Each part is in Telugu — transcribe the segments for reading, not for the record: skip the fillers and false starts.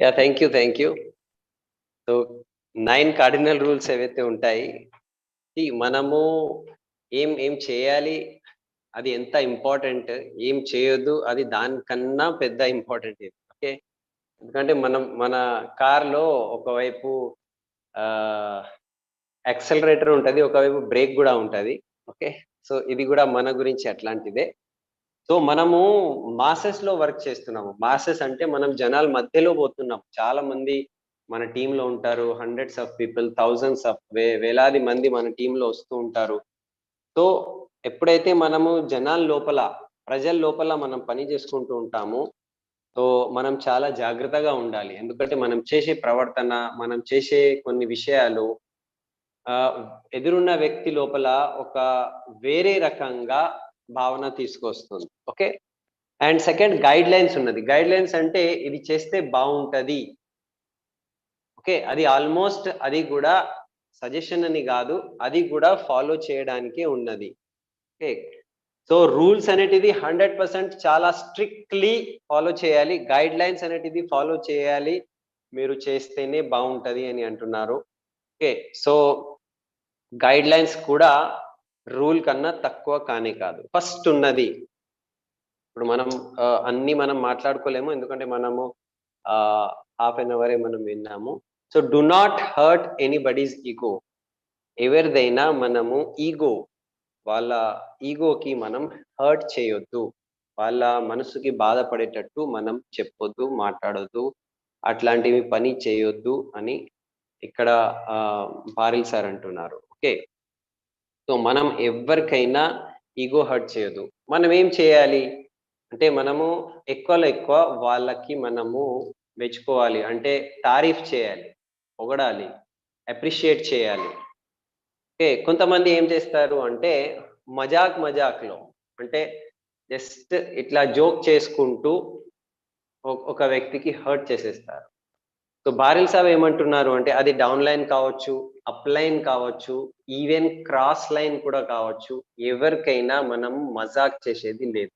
Yeah! Thank you. So, 9 cardinal rules ఏవైతే ఉంటాయి, మనము ఏం ఏం చేయాలి, అది ఎంత ఇంపార్టెంట్, ఏం చేయొద్దు అది దానికన్నా పెద్ద ఇంపార్టెంట్ ఇది. ఓకే. ఎందుకంటే మన కార్‌లో ఒకవైపు ఆహ్, యాక్సిలరేటర్ ఉంటది. ఒకవైపు బ్రేక్ గూడా ఉంటది. ఓకే. సో, ఇది గూడా మన గురించి అట్లాంటిదే. సో, మనము మాసెస్‌లో వర్క్ చేస్తున్నాము. మాసెస్ అంటే మనం జనాల మధ్యలో పోతున్నాం. చాలా మంది మన టీమ్‌లో ఉంటారు. Hundreds of people, thousands of వేలాది మంది మన టీమ్‌లో వస్తూ ఉంటారు. సో, ఎప్పుడైతే మనము జనాల లోపల, ప్రజల లోపల మనం పని చేసుకుంటూ ఉంటామో, సో, మనం చాలా జాగ్రత్తగా ఉండాలి. ఎందుకంటే మనం చేసే ప్రవర్తన, మనం చేసే కొన్ని విషయాలు ఆహ్, ఎదురున్న వ్యక్తి లోపల ఒక వేరే రకంగా భావన తీసుకొస్తుంది. ఓకే. అండ్ సెకండ్ గైడ్‌లైన్స్ ఉన్నది. గైడ్‌లైన్స్ అంటే ఇది చేస్తే బావుంటది. ఓకే. అది ఆల్‌మోస్ట్ అది గూడా సజెషన్ అని గాదు. అది గూడా ఫాలో చేయడానికే ఉన్నది. ఓకే. సో, రూల్స్ అనేటిది 100% చాలా స్ట్రిక్ట్‌లీ ఫాలో చేయాలి. గైడ్‌లైన్స్ అనేటిది ఫాలో చేయాలి. మీరు చేస్తేనే బావుంటది అని అంటున్నారు. ఓకే. సో, గైడ్‌లైన్స్ కూడా రూల్ కన్నా తక్కువ కానే కాదు. ఫస్ట్ ఉన్నది ఇప్పుడు మనం అన్నీ మనం మాట్లాడుకోలేము. ఎందుకంటే మనము ఆహ్, హాఫ్ ఎన్ అవరే మనం విన్నాము. So, do not hurt anybody's ego. ఎవరిదైనా మనము ఇగో వాళ్ళ ఇగోకి మనం హర్ట్ చేయొద్దు. వాళ్ళ మనసుకి బాధపడేటట్టు మనం చెప్పొద్దు, మాట్లాడొద్దు. అట్లాంటివి పని చేయొద్దు అని ఇక్కడ ఆహ్, పారిల్ సార్ అంటున్నారు. ఓకే. సో, మనం ఎవ్వరికైనా ఇగో హర్ట్ చేయొద్దు. మనం ఏం చేయాలి? అంటే మనము ఎక్కువలో ఎక్కువ వాళ్ళకి మనము మెచ్చుకోవాలి. అంటే తారీఫ్ చేయాలి, పొగడాలి, అప్రిషియేట్ చేయాలి. ఓకే. కొంతమంది ఏం చేస్తారు అంటే మజాక్‌లో అంటే జస్ట్ ఇట్లా జోక్ చేసుకుంటూ ఒక వ్యక్తికి హర్ట్ చేసేస్తారు. సో, బారిల్ సాబ్ ఏమంటున్నారు అంటే అది డౌన్ లైన్ కావచ్చు, అప్ లైన్ కావచ్చు, ఈవెన్ క్రాస్ లైన్ కూడా కావచ్చు. ఎవరికైనా మనం మజాక్ చేసేది లేదు.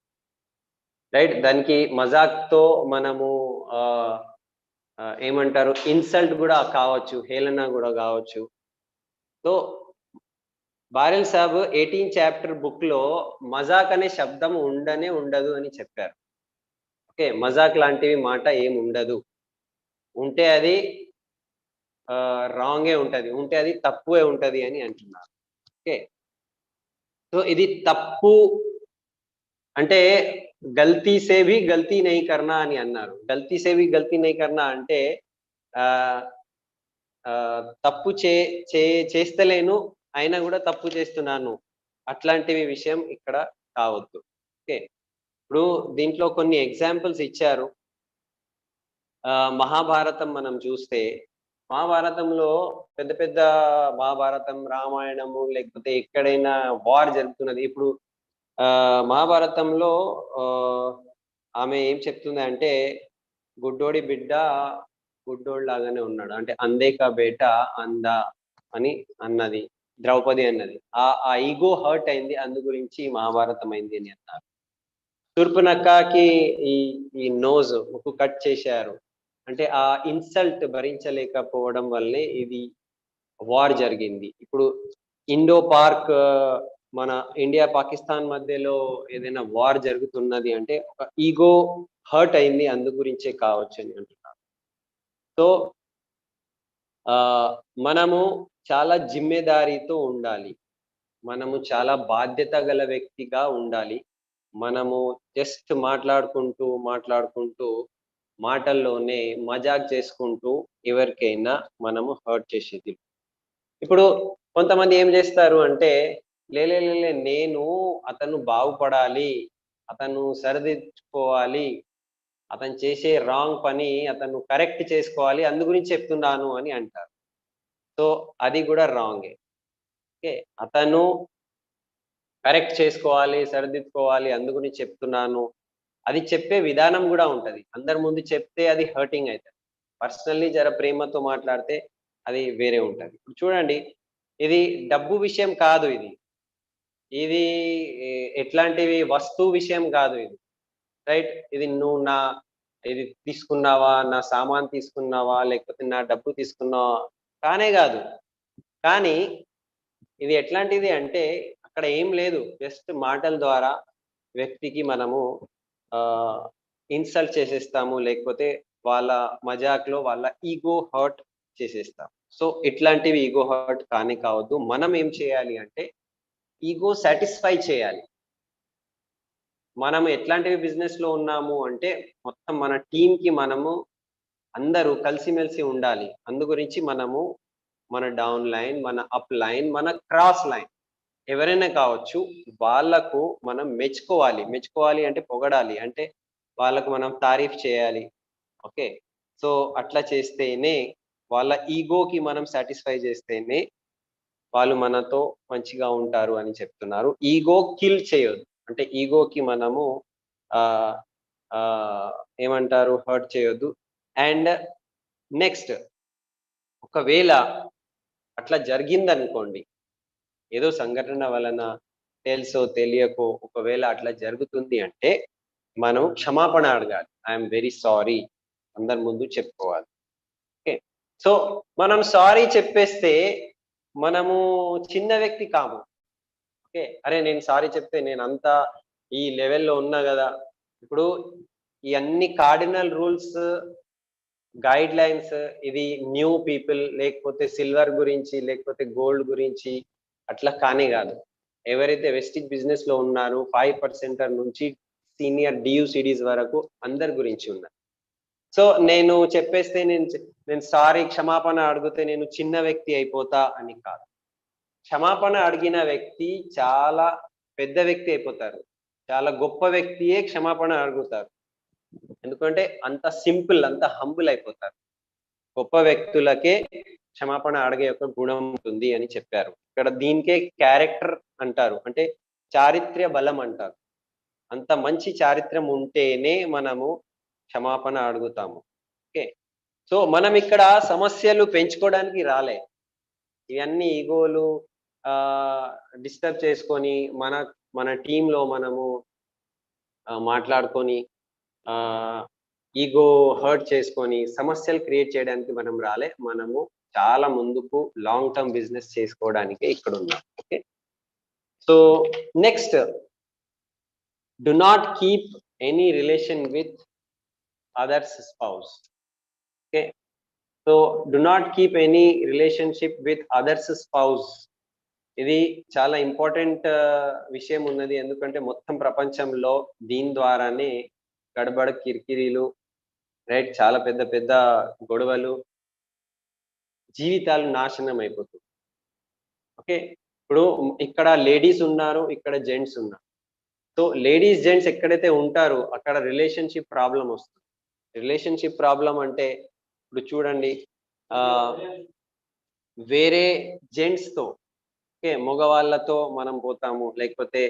రైట్. దానికి మజాక్‌తో మనము ఆహ్, ఏమంటారు ఇన్సల్ట్ గూడా కావచ్చు. హేళన గూడా గావచ్చు. సో, బారెల్ సాబ్ 18 చాప్టర్ బుక్‌లో మజాక్ అనే శబ్దం ఉండనే ఉండదు అని చెప్పారు. ఓకే. మజాక్ లాంటివి మాట ఏముండదు. ఉంటే అది రాంగే ఉంటది. ఉంటే అది తక్కువే ఉంటది అని అంటున్నారు. ఓకే. సో, ఇది తప్పు అంటే గల్తీ సే భీ గల్తీ నహీ కర్నా అని అన్నారు. గల్తీ సే భీ గల్తీ నహీ కర్నా అంటే ఆహ్, తప్పు చే చే చేస్తలేను. అయినా గూడా తప్పు చేస్తున్నాను. అట్లాంటివి విషయం ఇక్కడ కావద్దు. ఓకే. ఇప్పుడు దీంట్లో కొన్ని ఎగ్జాంపుల్స్ ఇచ్చారు. మహాభారతం మనం చూస్తే, మహాభారతంలో పెద్ద పెద్ద మహాభారతం, రామాయణము లేకపోతే ఎక్కడైనా వార్ జరుగుతున్నది. ఇప్పుడు మహాభారతంలో ఆహ్, ఆమె ఏం చెప్తుందంటే, గుడ్డోడి బిడ్డ గుడ్డోడిలాగానే ఉన్నాడు. అంటే అంధే కా బేటా అంధా అని అన్నది. ద్రౌపది అన్నది. ఆ ఇగో హర్ట్ అయింది. అందు గురించి మహాభారతం అయింది అని అన్నారు. శూర్పణఖకి ఈ ఈ ముక్కు కట్ చేశారు. అంటే ఆ ఇన్సల్ట్ భరించలేకపోవడం వల్లే ఇది వార్ జరిగింది. ఇప్పుడు ఇండో పార్క్ మన ఇండియా, పాకిస్తాన్ మధ్యలో ఏదైనా వార్ జరుగుతున్నది అంటే ఒక ఇగో హర్ట్ అయింది. అందు గురించే కావచ్చని అంటున్నారు. సో, ఆహ్, మనము చాలా జిమ్మెదారీతో ఉండాలి. మనము చాలా బాధ్యత గల వ్యక్తిగా ఉండాలి. మనము జస్ట్ మాట్లాడుకుంటూ మాటల్లోనే మజాక్ చేసుకుంటూ ఎవరికైనా మనము హర్ట్ చేసేది. ఇప్పుడు కొంతమంది ఏం జేస్తారు అంటే, నేను అతను బాగుపడాలి, అతను సరిదిద్దుకోవాలి, అతను చేసే రాంగ్ పని అతను కరెక్ట్ చేసుకోవాలి, అందు గురించి చెప్తున్నాను అని అంటారు. సో, అది గూడా రాంగే. ఓకే. అతను కరెక్ట్ చేసుకోవాలి, సరిదిద్దుకోవాలి, అందు గురించి చెప్తున్నాను. అది చెప్పే విధానం గూడా ఉంటది. అందరి ముందు చెప్తే అది హర్టింగ్ అయితది. పర్సనల్లీ జర ప్రేమతో మాట్లాడితే అది వేరే ఉంటది. ఇప్పుడు చూడండి, ఇది డబ్బు విషయం కాదు ఇది. ఇది ఎట్లాంటివి వస్తువు విషయం గాదు ఇది. రైట్? ఇది నువ్వు ఇది తీసుకున్నావా, నా సామాన్ తీసుకున్నావా, లేకపోతే నా డబ్బు తీసుకున్నావా కానే కాదు. కానీ ఇది ఎట్లాంటిది అంటే అక్కడ ఏం లేదు. జస్ట్ మాటల ద్వారా వ్యక్తికి మనము ఆహ్, ఇన్సల్ట్ చేసేస్తాము. లేకపోతే వాళ్ళ మజాక్‌లో వాళ్ళ ఈగో హర్ట్ చేసేస్తాం. సో, ఇట్లాంటివి ఈగో హర్ట్ కానే కావద్దు. మనం ఏం చేయాలి అంటే ఈగో సాటిస్ఫై చేయాలి. మనం ఎట్లాంటివి బిజినెస్‌లో ఉన్నాము అంటే మొత్తం మన టీమ్‌కి మనము అందరూ కలిసిమెలిసి ఉండాలి. అందు గురించి మనము మన డౌన్ లైన్, మన అప్ లైన్, మన క్రాస్ లైన్ ఎవరైనా కావచ్చు. వాళ్ళకు మనం మెచ్చుకోవాలి. మెచ్చుకోవాలి అంటే పొగడాలి. అంటే వాళ్ళకు మనం తారీఫ్ చేయాలి. ఓకే. సో, అట్లా చేస్తేనే వాళ్ళ ఈగోకి మనం సాటిస్ఫై చేస్తేనే వాళ్ళు మనతో మంచిగా ఉంటారు అని చెప్తున్నారు. ఈగో కిల్ చేయొద్దు. అంటే ఈగోకి మనము ఆహ్, ఆహ్, ఏమంటారు హర్ట్ చేయొద్దు. అండ్ నెక్స్ట్ ఒకవేళ అట్లా జరిగిందనుకోండి. ఏదో సంఘటన వలన తెలుసో తెలియకో ఒకవేళ అట్లా జరుగుతుంది అంటే, మనం క్షమాపణ అడగాలి. ఐయామ్ వెరీ సారీ అందరి ముందు చెప్పుకోవాలి. ఓకే. సో, మనం సారీ చెప్పేస్తే మనము చిన్న వ్యక్తి కాము. ఓకే. అరే! నేను సారీ చెప్తే నేనంతా ఈ లెవెల్‌లో ఉన్నా గదా! ఇప్పుడు ఈ అన్ని కార్డినల్ రూల్స్, గైడ్‌లైన్స్ ఇది న్యూ పీపుల్ లేకపోతే సిల్వర్ గురించి, లేకపోతే గోల్డ్ గురించి అట్లా కానే గాదు. ఎవరైతే వెస్టిజ్ బిజినెస్‌లో ఉన్నారో 5% నుంచి సీనియర్ డీయూ/సీడీస్ వరకు అందరి గురించి ఉన్నది. సో, నేను చెప్పేస్తే నేను సారీ క్షమాపణ అడిగితే నేను చిన్న వ్యక్తి అయిపోతా అని కాదు. క్షమాపణ అడిగిన వ్యక్తి చాలా పెద్ద వ్యక్తి అయిపోతారు. చాలా గొప్ప వ్యక్తియే క్షమాపణ అడుగుతారు. ఎందుకంటే అంత సింపుల్, అంత హంబుల్ అయిపోతారు. గొప్ప వ్యక్తులకే క్షమాపణ అడిగే ఒక గుణం ఉంటుంది అని చెప్పారు. ఇక్కడ దీనికే క్యారెక్టర్ అంటారు. అంటే చారిత్ర్య బలం అంటారు. అంత మంచి చారిత్ర్యం ఉంటేనే మనము క్షమాపణ అడుగుతాము. ఓకే. సో, మనం ఇక్కడ సమస్యలు పెంచుకోవడానికి రాలే. ఇవన్నీ ఈగోలు ఆహ్, డిస్టర్బ్ చేసుకొని మన మన టీమ్‌లో మనము మాట్లాడుకొని ఆహ్, ఈగో హర్ట్ చేసుకొని సమస్యలు క్రియేట్ చేయడానికి మనం రాలే. మనము చాలా ముందుకు లాంగ్ టర్మ్ బిజినెస్ చేసుకోవడానికే ఇక్కడున్నాం. Okay. So, next do not keep any relation with others spouse. Okay. So, do not keep any relationship with others spouse. ఇది చాలా ఇంపార్టెంట్ విషయం ఉన్నది. ఎందుకంటే మొత్తం ప్రపంచంలో దీని ద్వారానే గడబడ కిరికిరీలు, రైట్, చాలా పెద్ద పెద్ద గొడవలు, జీవితాలు నాశనం అయిపోతున్నాయి. ఓకే. ఇప్పుడు ఇక్కడ లేడీస్ ఉన్నారు, ఇక్కడ జెంట్స్ ఉన్నారు. సో, లేడీస్, జెంట్స్ ఎక్కడైతే ఉంటారో అక్కడ రిలేషన్‌షిప్ ప్రాబ్లమ్ వస్తుంది. రిలేషన్‌షిప్ ప్రాబ్లమ్ అంటే ఇప్పుడు చూడండి ఆహ్, వేరే జెంట్స్‌తో, ఓకే, మగవాళ్ళతో మనం పోతాము. లేకపోతే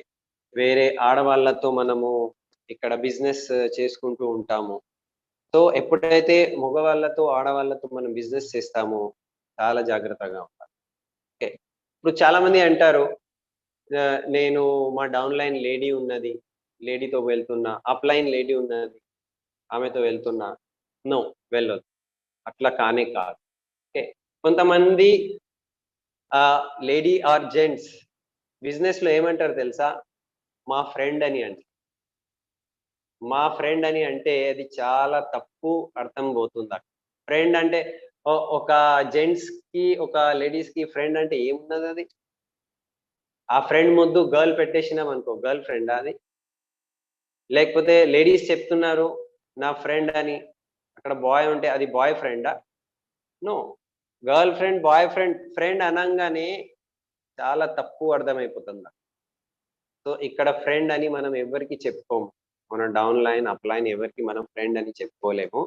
వేరే ఆడవాళ్ళతో మనము ఇక్కడ బిజినెస్ చేసుకుంటూ ఉంటాము. సో, ఎప్పుడైతే మగవాళ్ళతో, ఆడవాళ్ళతో మనం బిజినెస్ చేస్తామో చాలా జాగ్రత్తగా ఉండాలి. ఓకే. ఇప్పుడు చాలామంది అంటారు నేను మా డౌన్ లైన్ లేడీ ఉన్నది. లేడీతో వెళ్తున్నా. అప్ లైన్ లేడీ ఉన్నది. ఆమెతో వెళ్తున్నా. నో, వెళ్ళొద్దు. అట్లా కానే కాదు. ఓకే. కొంతమంది లేడీ ఆర్ జెంట్స్ బిజినెస్‌లో ఏమంటారో తెలుసా? మా ఫ్రెండ్ అని అంటారు. మా ఫ్రెండ్ అని అంటే అది చాలా తప్పు అర్థం పోతుందక్కడ. ఫ్రెండ్ అంటే ఒక జెంట్స్‌కి, ఒక లేడీస్‌కి ఫ్రెండ్ అంటే ఏమున్నదది? ఆ ఫ్రెండ్ ముందు గర్ల్ పెట్టేసినామనుకో గర్ల్ ఫ్రెండా అది? లేకపోతే లేడీస్ చెప్తున్నారు నా ఫ్రెండ్ అని. అక్కడ బాయ్ ఉంటే అది బాయ్ ఫ్రెండా? No. Girl friend, boy friend, friend అనంగానే చాలా తప్పు అర్థమైపోతుంది. సో, ఇక్కడ ఫ్రెండ్ అని మనం ఎవ్వరికీ చెప్పుకోము. మన డౌన్ లైన్, అప్ లైన్ ఎవరికీ మనం ఫ్రెండ్ అని చెప్పుకోలేము.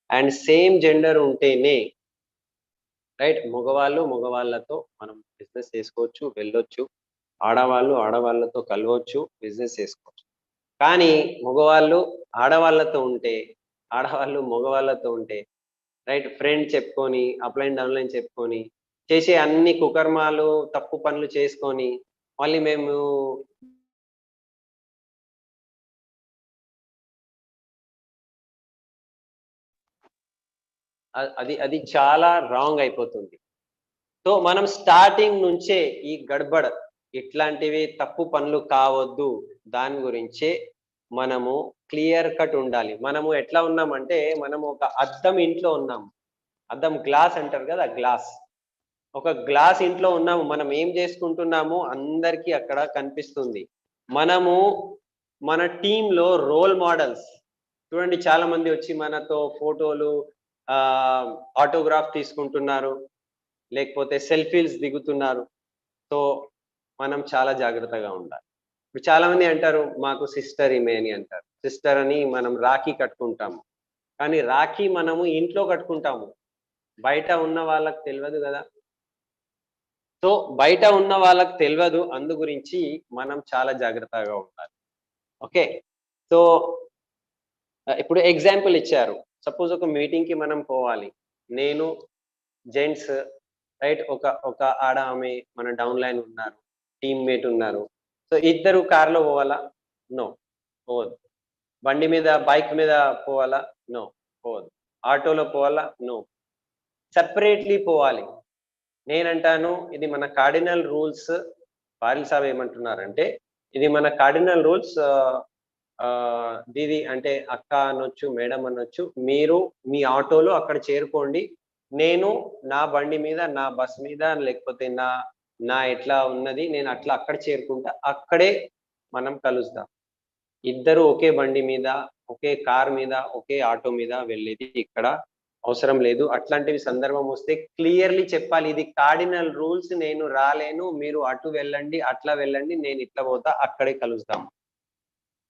అండ్ సేమ్ జెండర్ ఉంటేనే, రైట్, మగవాళ్ళు మగవాళ్ళతో మనం బిజినెస్ చేసుకోవచ్చు, వెళ్ళొచ్చు. ఆడవాళ్ళు ఆడవాళ్ళతో కలవచ్చు, బిజినెస్ చేసుకోవచ్చు. కానీ మగవాళ్ళు ఆడవాళ్ళతో ఉంటే, ఆడవాళ్ళు మగవాళ్ళతో ఉంటే, రైట్, ఫ్రెండ్ చెప్పుకొని, అప్‌లైన్, డౌన్‌లైన్ చెప్పుకొని, చేసే అన్ని కుకర్మాలు, తప్పు పనులు చేసుకొని, మళ్ళీ మేము అది చాలా రాంగ్ అయిపోతుంది. సో మనం స్టార్టింగ్ నుంచే ఈ గడబడ్ ఇట్లాంటివి తప్పు పనులు కావద్దు. దాని గురించే మనము క్లియర్ కట్ ఉండాలి. మనము ఎట్లా ఉన్నామంటే మనము ఒక అద్దం ఇంట్లో ఉన్నాము. అద్దం గ్లాస్ అంటారు కదా! గ్లాస్. ఒక గ్లాస్ ఇంట్లో ఉన్నాము. మనం ఏం చేసుకుంటున్నామో అందరికీ అక్కడ కనిపిస్తుంది. మనము మన టీమ్‌లో రోల్ మోడల్స్ చూడండి, చాలా మంది వచ్చి మనతో ఫోటోలు ఆహ్, ఆటోగ్రాఫ్ తీసుకుంటున్నారు. లేకపోతే సెల్ఫీస్ దిగుతున్నారు. సో, మనం చాలా జాగ్రత్తగా ఉండాలి. ఇప్పుడు చాలామంది అంటారు, మాకు సిస్టర్ ఈమె అని అంటారు. సిస్టర్ అని మనం రాఖీ కట్టుకుంటాము. కానీ రాఖీ మనము ఇంట్లో కట్టుకుంటాము. బయట ఉన్న వాళ్ళకి తెలవదు గదా! సో, బయట ఉన్న వాళ్ళకి తెలవదు. అందు గురించి మనం చాలా జాగ్రత్తగా ఉండాలి. ఓకే. సో, ఇప్పుడు ఎగ్జాంపుల్ ఇచ్చారు. సపోజ్ ఒక మీటింగ్‌కి మనం పోవాలి. నేను, జెంట్స్ రైట్. ఒక ఒక ఆమె మన డౌన్ లైన్ ఉన్నారు. టీమ్‌మేట్ ఉన్నారు. సో, ఇద్దరు కార్‌లో పోవాలా? నో. పోవద్దు. బండి మీద, బైక్ మీద పోవాలా? నో. పోవద్దు. ఆటోలో పోవాలా? నో. సెపరేట్‌లీ పోవాలి. నేనంటాను ఇది మన కార్డినల్ రూల్స్. పారిల్ సాబ్ ఏమంటున్నారంటే, ఇది మన కార్డినల్ రూల్స్. దీది అంటే అక్క అనొచ్చు, మేడం అనొచ్చు. మీరు మీ ఆటోలో అక్కడ చేరుకోండి. నేను నా బండి మీద, నా బస్ మీద లేకపోతే నా నా ఎట్లా ఉన్నది నేను అట్లా అక్కడ చేరుకుంటా. అక్కడే మనం కలుద్దాం. ఇద్దరు ఒకే బండి మీద, ఒకే కార్ మీద, ఒకే ఆటో మీద వెళ్ళేది ఇక్కడ అవసరం లేదు. అట్లాంటివి సందర్భం వస్తే క్లియర్‌లీ చెప్పాలి. ఇది కార్డినల్ రూల్స్. నేను రాలేను. మీరు అటు వెళ్ళండి, అట్లా వెళ్ళండి. నేను ఇట్లా పోతా. అక్కడే కలుద్దాం.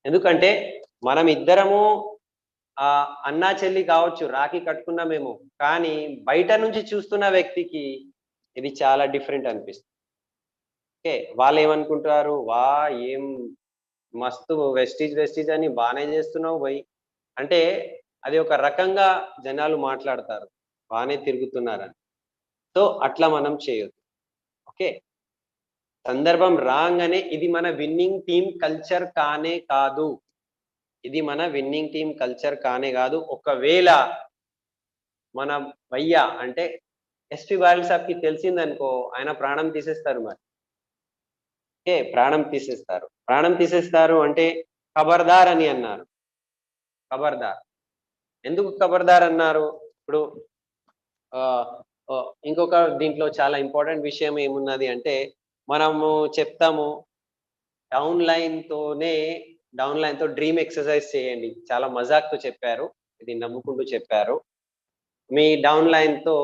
ఎందుకంటే మనం ఇద్దరము అన్నా, చెల్లి కావచ్చు. రాఖీ కట్టుకున్నామేమో. కానీ బయట నుంచి చూస్తున్న వ్యక్తికి ఇది చాలా డిఫరెంట్ అనిపిస్తుంది. ఓకే. వాళ్ళేమనుకుంటారు, ఏం మస్తు వెస్టీజ్, వెస్టీజ్ అని బానే చేస్తున్నావు భయ్. అంటే అది ఒక రకంగా జనాలు మాట్లాడతారు. బానే తిరుగుతున్నారని. సో, అట్లా మనం చేయొద్దు. ఓకే. సందర్భం రాంగానే ఇది మన విన్నింగ్ టీమ్ కల్చర్ కానే కాదు. ఇది మన విన్నింగ్ టీమ్ కల్చర్ కానే గాదు. ఒకవేళ మన భయ్య అంటే ఎస్‌పీ బాలు సాబ్‌కి తెలిసిందనుకో ఆయన ప్రాణం తీసేస్తారు మరి. ఓకే. ప్రాణం తీసేస్తారు. ప్రాణం తీసేస్తారు అంటే ఖబర్దార్ అని అన్నారు. ఖబర్దార్. ఎందుకు ఖబర్దార్ అన్నారు? ఇప్పుడు ఆహ్, ఇంకొక దీంట్లో చాలా ఇంపార్టెంట్ విషయం ఏమున్నది అంటే మనము చెప్తాము డౌన్ లైన్‌తో డ్రీమ్ ఎక్సర్‌సైజ్ చేయండి. చాలా మజాక్‌తో చెప్పారు. ఇది నవ్వుకుంటూ చెప్పారు. మీ డౌన్ లైన్‌తో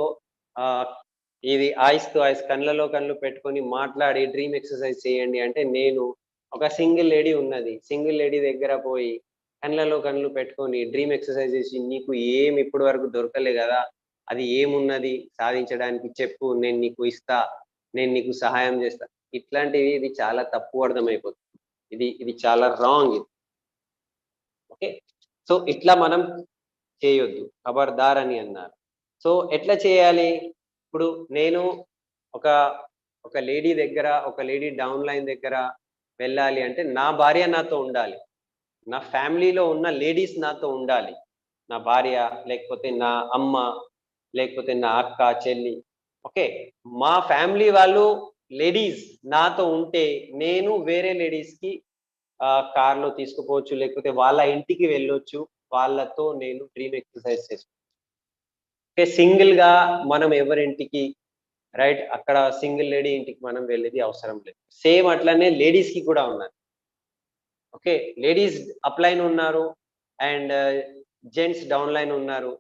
ఆహ్, ఇది ఐస్ టు ఐస్ కళ్ళలో కళ్ళు పెట్టుకొని మాట్లాడి డ్రీమ్ ఎక్సర్‌సైజ్ చేయండి అంటే, నేను ఒక సింగిల్ లేడీ ఉన్నది. సింగిల్ లేడీ దగ్గర పోయి కళ్ళలో కళ్ళు పెట్టుకొని డ్రీమ్ ఎక్సర్‌సైజ్ చేసి, "నీకు ఏమి ఇప్పటి వరకు దొరకలే గదా! అది ఏమున్నది సాధించడానికి చెప్పు. నేను నీకు ఇస్తా. నేను నీకు సహాయం చేస్తా." ఇట్లాంటివి ఇది చాలా తప్పు అర్థమైపోతుంది. ఇది ఇది చాలా రాంగ్ ఇది. ఓకే. సో, ఇట్లా మనం చేయొద్దు. ఖబర్దార్ అని అన్నారు. సో, ఎట్లా చేయాలి? ఇప్పుడు నేను ఒక, ఒక ఒక లేడీ డౌన్ లైన్ దగ్గర వెళ్ళాలి అంటే, నా భార్య నాతో ఉండాలి. నా ఫ్యామిలీలో ఉన్న లేడీస్ నాతో ఉండాలి. నా భార్య, లేకపోతే నా అమ్మ, లేకపోతే నా అక్క, చెల్లి. ఓకే. మా ఫ్యామిలీ వాళ్ళు లేడీస్ నాతో ఉంటే, నేను వేరే లేడీస్‌కి కార్‌లో తీసుకుపోవచ్చు. లేకపోతే వాళ్ళ ఇంటికి వెళ్ళొచ్చు. వాళ్ళతో నేను డ్రీమ్ ఎక్సర్‌సైజ్ అంటే సింగిల్‌గా మనం ఎవరింటికి రైట్ అక్కడ సింగిల్ లేడీ ఇంటికి మనం వెళ్ళేది అవసరం లేదు. సేమ్ అట్లనే లేడీస్‌కి కూడా ఉన్నది. ఓకే. లేడీస్ అప్ లైన్ ఉన్నారు. అండ్ జెంట్స్ డౌన్ లైన్ ఉన్నారు.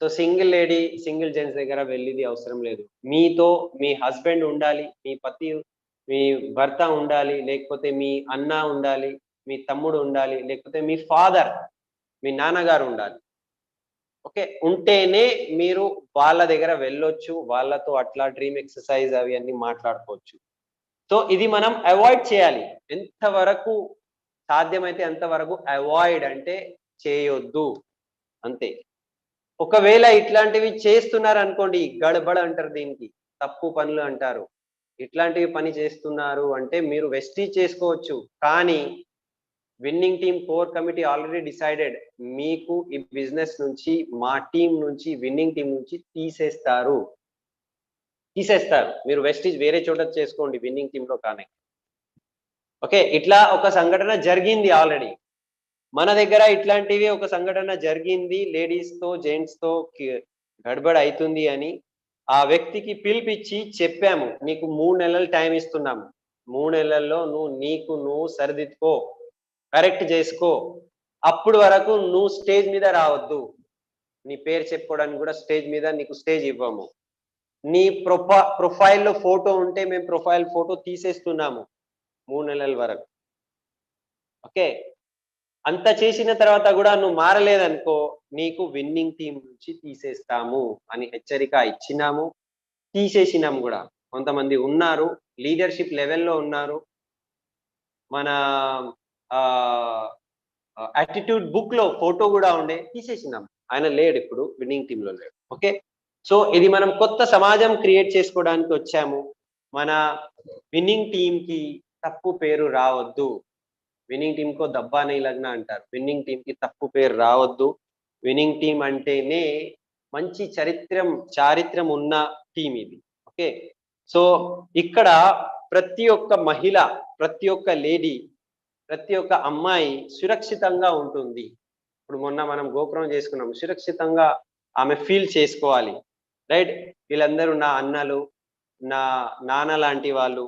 So, single lady, single gents దగ్గర వెళ్ళేది అవసరం లేదు. మీతో మీ హస్బెండ్ ఉండాలి. మీ భర్త ఉండాలి. లేకపోతే మీ అన్న ఉండాలి. మీ తమ్ముడు ఉండాలి. లేకపోతే మీ ఫాదర్, మీ నాన్నగారు ఉండాలి. ఓకే. ఉంటేనే మీరు వాళ్ళ దగ్గర వెళ్ళొచ్చు. వాళ్ళతో అట్లా డ్రీమ్ ఎక్సర్‌సైజ్ అవి అన్నీ మాట్లాడుకోవచ్చు. సో, ఇది మనం అవాయిడ్ చేయాలి. ఎంత వరకు సాధ్యమైతే అంతవరకు అవాయిడ్ అంటే చేయొద్దు. అంతే. ఒకవేళ ఇట్లాంటివి చేస్తున్నారనుకోండి, గడబడ అంటారు దీనికి. తప్పు పనులు అంటారు. ఇట్లాంటివి పని చేస్తున్నారు అంటే మీరు వెస్టీజ్ చేసుకోవచ్చు. కానీ winning team core committee already decided, మీకు ఈ బిజినెస్ నుంచి మా టీం నుంచి విన్నింగ్ టీం నుంచి తీసేస్తారు. మీరు వెస్టీజ్ వేరే చోట చేసుకోండి విన్నింగ్ టీంలో కానీ. ఓకే, ఇట్లా ఒక సంఘటన జరిగింది ఆల్రెడీ మన దగ్గర. ఇట్లాంటివి ఒక సంఘటన జరిగింది, లేడీస్తో జెంట్స్తో గడబడ అవుతుంది అని ఆ వ్యక్తికి పిలిపించి చెప్పాము, నీకు 3 నెలలు టైం ఇస్తున్నాము, 3 నెలల్లో నువ్వు సరిదిద్దుకో, కరెక్ట్ చేసుకో, అప్పుడు వరకు నువ్వు స్టేజ్ మీద రావద్దు, నీ పేరు చెప్పుకోవడానికి కూడా స్టేజ్ మీద నీకు స్టేజ్ ఇవ్వము, నీ ప్రొఫైల్లో ఫోటో ఉంటే మేము ప్రొఫైల్ ఫోటో తీసేస్తున్నాము 3 నెలల వరకు. ఓకే, అంత చేసిన తర్వాత కూడా నువ్వు మారలేదనుకో, నీకు విన్నింగ్ టీం నుంచి తీసేస్తాము అని హెచ్చరిక ఇచ్చినాము, తీసేసినాము కూడా. కొంతమంది ఉన్నారు లీడర్షిప్ లెవెల్లో ఉన్నారు, మన యాటిట్యూడ్ బుక్ లో ఫోటో కూడా ఉండే, తీసేసినాం, ఆయన లేడు ఇప్పుడు విన్నింగ్ టీమ్ లో లేడు. ఓకే, సో ఇది మనం కొత్త సమాజం క్రియేట్ చేసుకోవడానికి వచ్చాము. మన విన్నింగ్ టీమ్ కి తప్పు పేరు రావద్దు, విన్నింగ్ టీమ్ కో దబ్బా నహీ లగ్నా అంటారు, విన్నింగ్ టీమ్ కి తప్పు పేరు రావద్దు. విన్నింగ్ టీమ్ అంటేనే మంచి చారిత్రం ఉన్న టీం ఇది. ఓకే, సో ఇక్కడ ప్రతి ఒక్క మహిళ, ప్రతి ఒక్క లేడీ, ప్రతి ఒక్క అమ్మాయి సురక్షితంగా ఉంటుంది. ఇప్పుడు మొన్న మనం గోపురం చేసుకున్నాం, సురక్షితంగా ఆమె ఫీల్ చేసుకోవాలి, రైట్? వీళ్ళందరూ నా అన్నలు, నా నాన్న లాంటి వాళ్ళు.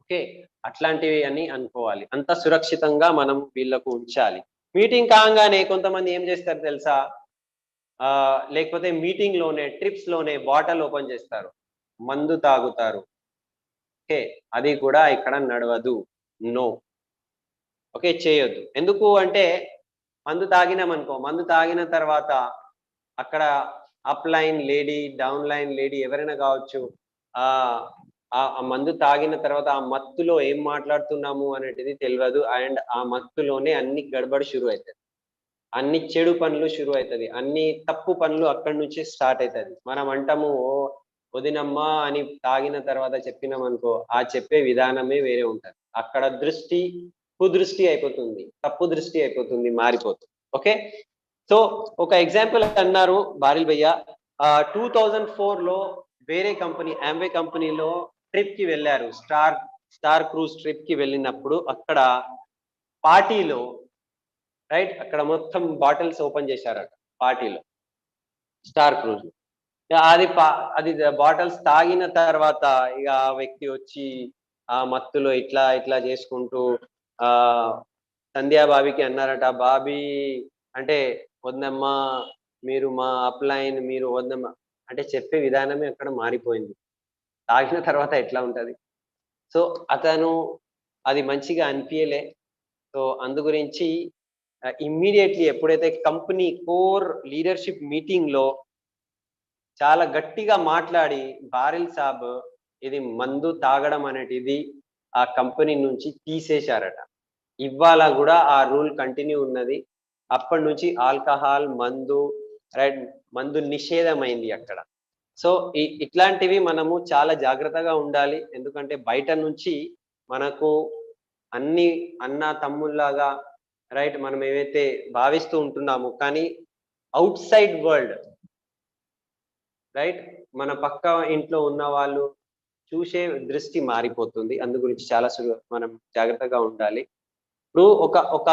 ఓకే, అట్లాంటివి అని అనుకోవాలి, అంత సురక్షితంగా మనం వీళ్ళకు ఉంచాలి. మీటింగ్ కాగానే కొంతమంది ఏం చేస్తారు తెలుసా, లేకపోతే మీటింగ్ లోనే ట్రిప్స్ లోనే బాటిల్ ఓపెన్ చేస్తారు, మందు తాగుతారు. ఓకే, అది కూడా ఇక్కడ నడవదు, నో. ఓకే, చేయొద్దు. ఎందుకు అంటే మందు తాగినామనుకో, మందు తాగిన తర్వాత అక్కడ up line lady, down line lady ఎవరైనా కావచ్చు, ఆ మందు తాగిన తర్వాత ఆ మత్తులో ఏం మాట్లాడుతున్నాము అనేది తెలియదు, అండ్ ఆ మత్తులోనే అన్ని గడబడి షురు అవుతుంది, అన్ని చెడు పనులు షురు అవుతుంది, అన్ని తప్పు పనులు అక్కడి నుంచి స్టార్ట్ అవుతుంది. మనం అంటాము ఓ వదినమ్మా అని తాగిన తర్వాత చెప్పినాం అనుకో, ఆ చెప్పే విధానమే వేరే ఉంటుంది, అక్కడ కుదృష్టి అయిపోతుంది, తప్పు దృష్టి అయిపోతుంది, మారిపోతుంది. ఓకే, సో ఒక ఎగ్జాంపుల్ అన్నారు బారిల్ భయ్య, 2004 లో వేరే కంపెనీ ఆంబే కంపెనీలో ట్రిప్ కి వెళ్ళారు, స్టార్ క్రూజ్ ట్రిప్ కి వెళ్ళినప్పుడు అక్కడ పార్టీలో, రైట్, అక్కడ మొత్తం బాటిల్స్ ఓపెన్ చేశారట పార్టీలో, స్టార్ క్రూజ్. అది బాటిల్స్ తాగిన తర్వాత ఇక ఆ వ్యక్తి వచ్చి ఆ మత్తులో ఇట్లా ఇట్లా చేసుకుంటూ సంధ్యా బాబీకి అన్నారట, బాబీ అంటే వద్దమ్మా, మీరు మా అప్లైన్, మీరు వద్దమ్మా అంటే చెప్పే విధానమే అక్కడ మారిపోయింది. తాగిన తర్వాత ఎట్లా ఉంటది? సో అతను అది మంచిగా అనిపించలే. సో అందు గురించి ఇమ్మీడియట్లీ ఎప్పుడైతే కంపెనీ కోర్ లీడర్షిప్ మీటింగ్ లో చాలా గట్టిగా మాట్లాడి, బారిల్ సాబ్ ఇది మందు తాగడం అనేది ఆ కంపెనీ నుంచి తీసేశారట. ఇవాళ కూడా ఆ రూల్ కంటిన్యూ ఉన్నది. అప్పటి నుంచి ఆల్కహాల్, మందు నిషేధమైంది అక్కడ. సో ఇట్లాంటివి మనము చాలా జాగ్రత్తగా ఉండాలి, ఎందుకంటే బయట నుంచి మనకు అన్ని అన్న తమ్ముల్లాగా, రైట్, మనం ఏవైతే భావిస్తూ ఉంటున్నాము, కానీ అవుట్ సైడ్ వరల్డ్, రైట్, మన పక్క ఇంట్లో ఉన్న వాళ్ళు చూసే దృష్టి మారిపోతుంది. అందు గురించి చాలా మనం జాగ్రత్తగా ఉండాలి. ఇప్పుడు ఒక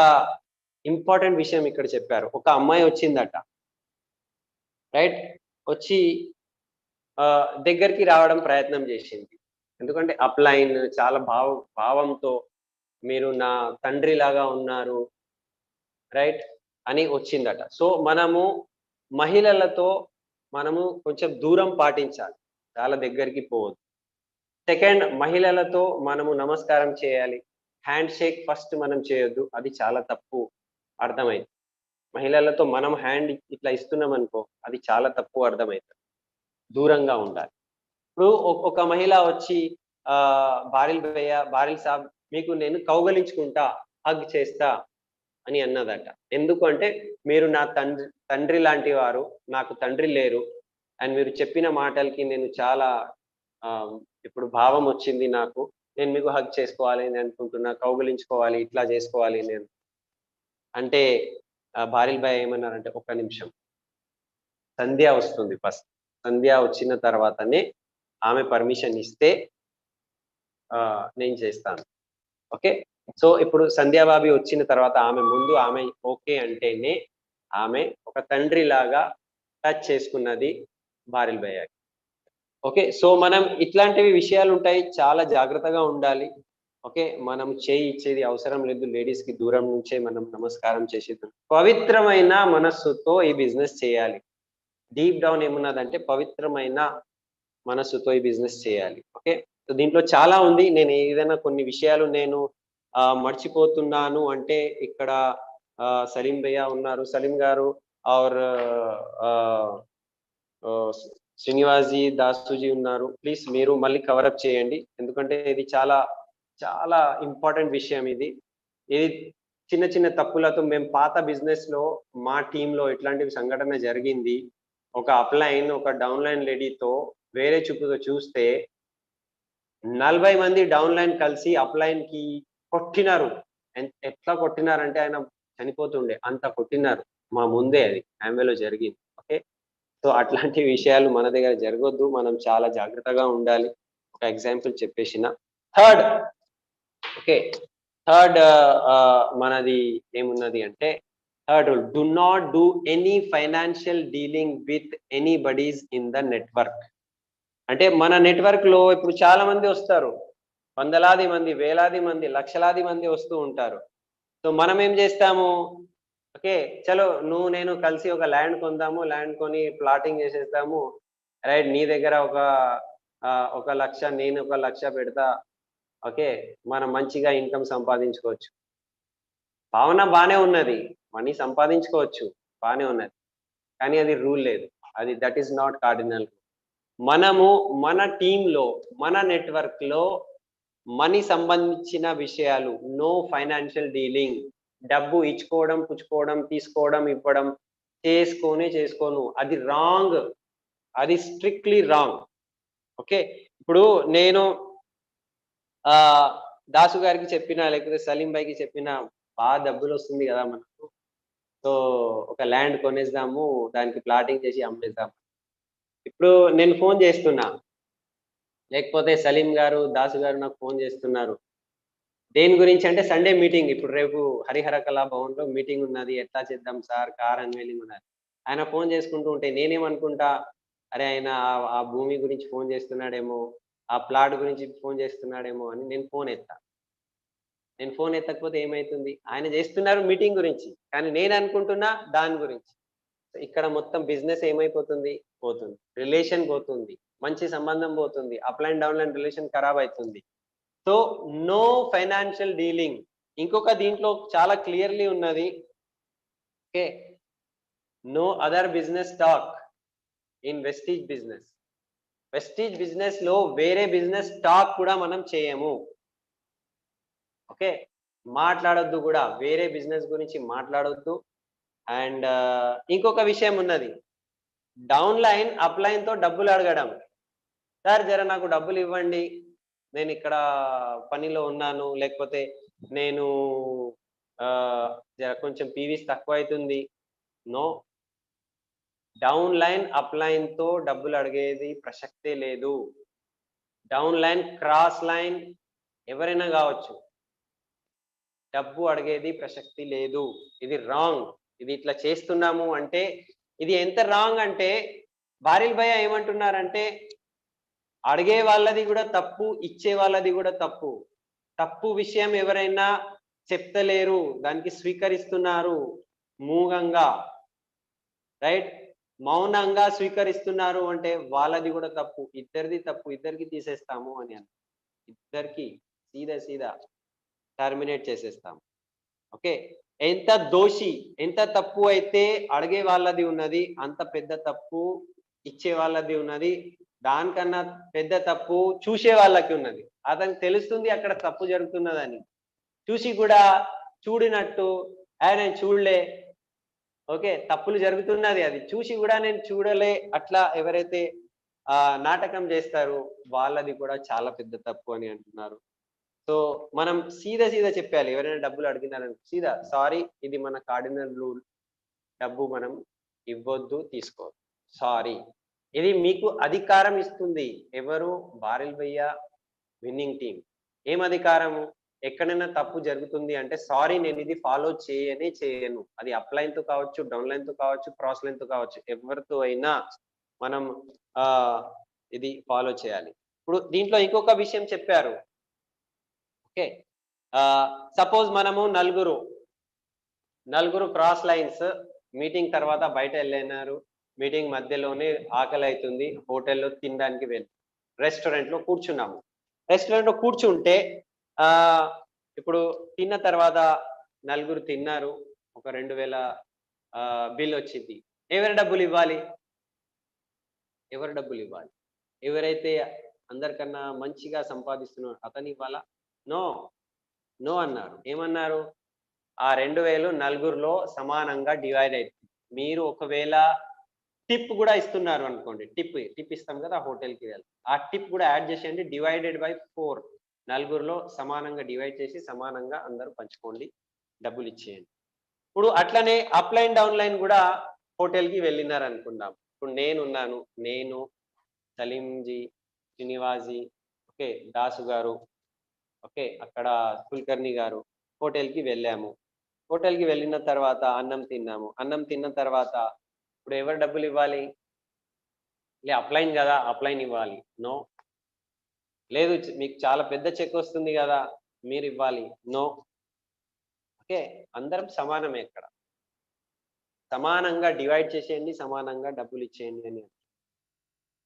ఇంపార్టెంట్ విషయం ఇక్కడ చెప్పారు. ఒక అమ్మాయి వచ్చిందట, రైట్, వచ్చి దగ్గరికి రావడం ప్రయత్నం చేసింది. ఎందుకంటే అప్లైన్ చాలా భావంతో మీరు నా తండ్రి లాగా ఉన్నారు, రైట్ అని వచ్చిందట. సో మనము మహిళలతో మనము కొంచెం దూరం పాటించాలి, చాలా దగ్గరికి పోవద్దు. సెకండ్, మహిళలతో మనము నమస్కారం చేయాలి, హ్యాండ్ షేక్ ఫస్ట్ మనం చేయొద్దు, అది చాలా తప్పు, అర్థమైంది. మహిళలతో మనం హ్యాండ్ ఇట్లా ఇస్తున్నాం అనుకో, అది చాలా తప్పు అర్థమవుతుంది, దూరంగా ఉండాలి. ఇప్పుడు ఒక మహిళ వచ్చి బారిల్ సాబ్ మీకు నేను కౌగలించుకుంటా, హగ్ చేస్తా అని అన్నదట. ఎందుకంటే మీరు నా తండ్రి లాంటి వారు, నాకు తండ్రి లేరు, అండ్ మీరు చెప్పిన మాటలకి నేను చాలా ఇప్పుడు భావం వచ్చింది నాకు, నేను మీకు హగ్ చేసుకోవాలి అని అనుకుంటున్నా, కౌగిలించుకోవాలి, ఇట్లా చేసుకోవాలి నేను అంటే బారిల్ భాయ్ ఏమన్నారంటే ఒక్క నిమిషం, సంధ్య వస్తుంది ఫస్ట్, సంధ్య వచ్చిన తర్వాతనే ఆమె పర్మిషన్ ఇస్తే నేను చేస్తాను. ఓకే. సో ఇప్పుడు సంధ్యాబాబి వచ్చిన తర్వాత ఆమె ముందు ఆమె ఓకే అంటేనే ఆమె ఒక తండ్రిలాగా టచ్ చేసుకున్నది బారిల్ భయ్యాకి. ఓకే. సో మనం ఇట్లాంటివి విషయాలు ఉంటాయి. చాలా జాగ్రత్తగా ఉండాలి. ఓకే. మనం చేయి ఇచ్చేది అవసరం లేదు. లేడీస్‌కి దూరం నుంచే మనం నమస్కారం చేసేది. పవిత్రమైన మనస్సుతో ఈ బిజినెస్ చేయాలి. డీప్ డౌన్ ఏమున్నదంటే పవిత్రమైన మనస్సుతో ఈ బిజినెస్ చేయాలి. ఓకే. సో దీంట్లో చాలా ఉంది. నేను ఏదైనా కొన్ని విషయాలు నేను మర్చిపోతున్నాను అంటే ఇక్కడ సలీం భయ్యా ఉన్నారు. సలీం గారు ఔర్ ఆహ్, ఆహ్, శ్రీనివాస్‌జీ, దాసుజీ ఉన్నారు. ప్లీజ్ మీరు మళ్ళీ కవర్ అప్ చేయండి. ఎందుకంటే ఇది చాలా, చాలా ఇంపార్టెంట్ విషయం ఇది. ఇది చిన్న చిన్న తప్పులతో మేము పాత బిజినెస్‌లో మా టీమ్‌లో ఇట్లాంటి సంఘటన జరిగింది. ఒక అప్‌లైన్, ఒక డౌన్‌లైన్ లేడీతో వేరే చూపుతో చూస్తే 40 మంది డౌన్‌లైన్ కలిసి అప్‌లైన్‌కి కొట్టినారు. ఎట్లా కొట్టినారంటే ఆయన చనిపోతుండే. అంత కొట్టినారు. మా ముందే అది హామ్వేలో జరిగింది. ఓకే. సో అట్లాంటి విషయాలు మన దగ్గర జరగొద్దు. మనం చాలా జాగ్రత్తగా ఉండాలి. ఒక ఎగ్జాంపుల్ చెప్పేసిన. Third okay. థర్డ్ మనది ఏమున్నది అంటే third rule do not do any financial dealing with anybody's in the network. అంటే మన నెట్వర్క్‌లో ఇప్పుడు చాలా మంది వస్తారు. వందలాది మంది, వేలాది మంది, లక్షలాది మంది వస్తూ ఉంటారు. సో మనం ఏం చేస్తాము? ఓకే. చలో నువ్వు నేను కలిసి ఒక ల్యాండ్ కొందాము. ల్యాండ్ కొని ప్లాటింగ్ చేసేద్దాము. రైట్ నీ దగ్గర ఒక 1,00,000 నేను ఒక 1,00,000 పెడతా. ఓకే. మనం మంచిగా ఇన్‌కమ్ సంపాదించుకోవచ్చు. భావన బానే ఉన్నది. మనీ సంపాదించుకోవచ్చు. బానే ఉన్నది. కానీ అది రూల్ లేదు. అది దట్ ఈస్ నాట్ కార్డినల్. మనము మన టీమ్‌లో, మన నెట్వర్క్‌లో మనీ సంబంధించిన విషయాలు నో ఫైనాన్షియల్ డీలింగ్. డబ్బు ఇచ్చుకోవడం, పుచ్చుకోవడం, తీసుకోవడం, ఇవ్వడం చేసుకోను. అది రాంగ్. అది స్ట్రిక్ట్‌లీ రాంగ్. ఓకే. ఇప్పుడు నేను ఆహ్, దాసు గారికి చెప్పినా, లేకపోతే సలీం భాయ్‌కి చెప్పినా, డబ్బులొస్తుంది గదా మనకు. సో, ఒక ల్యాండ్ కొనేద్దాము. దానికి ప్లాటింగ్ చేసి అమ్మేద్దాం. ఇప్పుడు నేను ఫోను చేస్తున్నా. లేకపోతే సలీం గారు, దాసు గారు నాకు ఫోను చేస్తున్నారు. దేని గురించి అంటే సండే మీటింగ్. ఇప్పుడు రేపు హరిహర కళా భవన్‌లో మీటింగ్ ఉన్నది. ఎట్లా చేద్దాం సార్? కార్ అన్వెయిలింగ్ ఉన్నది. ఆయన ఫోను చేసుకుంటూ ఉంటే నేనేమనుకుంటా, అరే! ఆయన ఆ భూమి గురించి ఫోను చేస్తున్నాడేమో, ఆ ప్లాట్ గురించి ఫోను చేస్తున్నాడేమో అని నేను ఫోను ఎత్తా. నేను ఫోన్ ఎత్తకపోతే ఏమైతుంది? ఆయన చేస్తున్నారు మీటింగ్ గురించి. కానీ నేననుకుంటున్నా దాని గురించి. ఇక్కడ మొత్తం బిజినెస్ ఏమైపోతుంది? పోతుంది. రిలేషన్ పోతుంది. మంచి సంబంధం పోతుంది. అప్‌లైన్, డౌన్‌లైన్ రిలేషన్ ఖరాబ్ అయితుంది. So, no financial dealing. ఇంకొక దీంట్లో చాలా క్లియర్‌లీ ఉన్నది. Okay. No other business talk in Vestige business. Vestige బిజినెస్‌లో వేరే బిజినెస్ టాక్ కూడా మనం చేయము. ఓకే. మాట్లాడొద్దు గూడా. వేరే బిజినెస్ గురించి మాట్లాడొద్దు. అండ్ ఇంకొక విషయం ఉన్నది. డౌన్‌లైన్, అప్‌లైన్‌తో డబ్బులు అడగడం. సార్ జర నాకు డబ్బులివ్వండి. నేనిక్కడ పనిలో ఉన్నాను. లేకపోతే నేను జర కొంచెం పీవీస్ తక్కువైతుంది. నో. డౌన్‌లైన్, అప్‌లైన్‌తో డబ్బులు అడిగేది ప్రసక్తే లేదు. డౌన్‌లైన్, క్రాస్ లైన్ ఎవరైనా గావచ్చు. డబ్బు అడిగేది ప్రసక్తి లేదు. ఇది రాంగ్. ఇది ఇట్లా చేస్తున్నాము అంటే, ఇది ఎంత రాంగ్ అంటే, బారిల్ భయ్య ఏమంటున్నారంటే, అడిగే వాళ్ళది గూడా తప్పు, ఇచ్చే వాళ్ళది గూడా తప్పు. తప్పు విషయం ఎవరైనా చెప్తలేరు. దానికి స్వీకరిస్తున్నారు మూగంగా. రైట్? మౌనంగా స్వీకరిస్తున్నారు అంటే వాళ్ళది గూడా తప్పు. ఇద్దరిది తప్పు. ఇద్దరికీ తీసేస్తాము అని ఇద్దరికీ సీదా టర్మినేట్ చేసేస్తాం. ఓకే. ఎంత దోషి, ఎంత తప్పు అయితే అడిగే వాళ్ళది ఉన్నది, అంత పెద్ద తప్పు ఇచ్చే వాళ్ళది ఉన్నది. దానికన్నా పెద్ద తప్పు చూసే వాళ్ళకి ఉన్నది. అతనికి తెలుస్తుంది అక్కడ తప్పు జరుగుతున్నదని. చూసి కూడా చూడనట్టు, నేను చూడలే. ఓకే. తప్పులు జరుగుతున్నది అది. చూసి కూడా నేను చూడలే అట్లా ఎవరైతే నాటకం చేస్తారో వాళ్ళది కూడా చాలా పెద్ద తప్పు అని అంటున్నారు. సో మనం సీదా సీదా చెప్పాలి. ఎవరైనా డబ్బులు అడిగినారనుకో సీదా సారీ, ఇది మన కార్డినల్ రూల్. డబ్బు మనం ఇవ్వొద్దు, తీసుకోవద్దు. సారీ. ఇది మీకు అధికారం ఇస్తుంది. ఎవరు? బారిల్ భయ్యా విన్నింగ్ టీమ్. ఏం అధికారము? ఎక్కడైనా తప్పు జరుగుతుంది అంటే సారీ, నేను ఇది ఫాలో చేయను. అది అప్ లైన్‌తో కావచ్చు, డౌన్ లైన్‌తో కావచ్చు, క్రాస్ లైన్‌తో కావచ్చు. ఎవరితో అయినా మనం ఆహ్, ఇది ఫాలో చేయాలి. ఇప్పుడు దీంట్లో ఇంకొక విషయం చెప్పారు. ఓకే. సపోజ్ మనము నలుగురు క్రాస్ లైన్స్ మీటింగ్ తర్వాత బయట ఎళ్ళినారు. మీటింగ్ మధ్యలోనే ఆకలైతుంది. హోటల్‌లో తినడానికి రెస్టారెంట్‌లో కూర్చున్నాము. రెస్టారెంట్‌లో కూర్చుంటే ఆహ్, ఇప్పుడు తిన్న తర్వాత నలుగురు తిన్నారు. ఒక 2000 బిల్ వచ్చింది. ఎవరు డబ్బులివ్వాలి? ఎవరు డబ్బులివ్వాలి? ఎవరైతే అందరికన్నా మంచిగా సంపాదిస్తున్నాడో అతనివ్వాలా? నో. నో అన్నారు. ఏమన్నారు? ఆ 2000 నలుగురిలో సమానంగా డివైడ్ అయితుంది. మీరు ఒకవేళ టిప్ గూడా ఇస్తున్నారు అనుకోండి. టిప్ ఇస్తాం కదా హోటల్‌కి వెళ్ళి. ఆ టిప్ గూడా యాడ్ చేసేయండి. Divided by 4. నలుగురిలో సమానంగా డివైడ్ చేసి సమానంగా అందరూ పంచుకోండి. డబ్బులిచ్చేయండి. ఇప్పుడు అట్లనే అప్ లైన్, డౌన్ లైన్ గూడా హోటల్‌కి వెళ్ళినారనుకుందాం. ఇప్పుడు నేనున్నాను. నేను, సలీంజీ, శ్రీనివాస్‌జీ, ఓకే. దాసు గారు, ఓకే. అక్కడ కుల్కర్ణి గారు హోటల్‌కి వెళ్ళాము. హోటల్‌కి వెళ్ళిన తర్వాత అన్నం తిన్నాము. అన్నం తిన్న తర్వాత ఇప్పుడు ఎవరు డబ్బులివ్వాలి? అప్‌లైన్ గదా! అప్‌లైన్ ఇవ్వాలి. నో. లేదు, మీకు చాలా పెద్ద చెకొస్తుంది గదా! మీరివ్వాలి. నో. ఓకే. అందరం సమానమే ఇక్కడ. సమానంగా డివైడ్ చేసేయండి. సమానంగా డబ్బులిచ్చేయండి అని.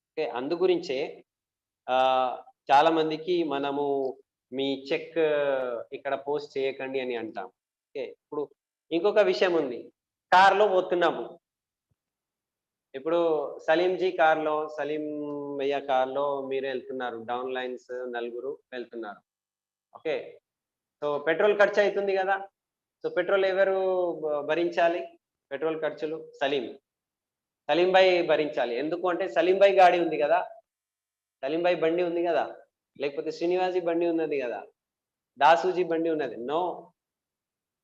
ఓకే. అందు గురించే ఆహ్, చాలా మందికి మనము మీ చెక్ ఇక్కడ పోస్ట్ చేయకండి అని అంటాం. ఓకే. ఇప్పుడు ఇంకొక విషయం ఉంది. కార్‌లో పోతున్నాము. ఇప్పుడు సలీం భయ్యా కార్‌లో మీరెళ్తున్నారు. డౌన్ లైన్స్ నలుగురు వెళ్తున్నారు. ఓకే. సో, పెట్రోల్ ఖర్చయితుంది గదా! సో, పెట్రోల్ ఎవరు భరించాలి? పెట్రోల్ ఖర్చులు సలీం భాయ్ భరించాలి. ఎందుకు అంటే సలీం భాయ్ గాడి ఉంది గదా! సలీం భాయ్ బండి ఉంది గదా! లేకపోతే శ్రీనివాస్‌జీ బండి ఉన్నది గదా! దాసూజీ బండి ఉన్నది. నో.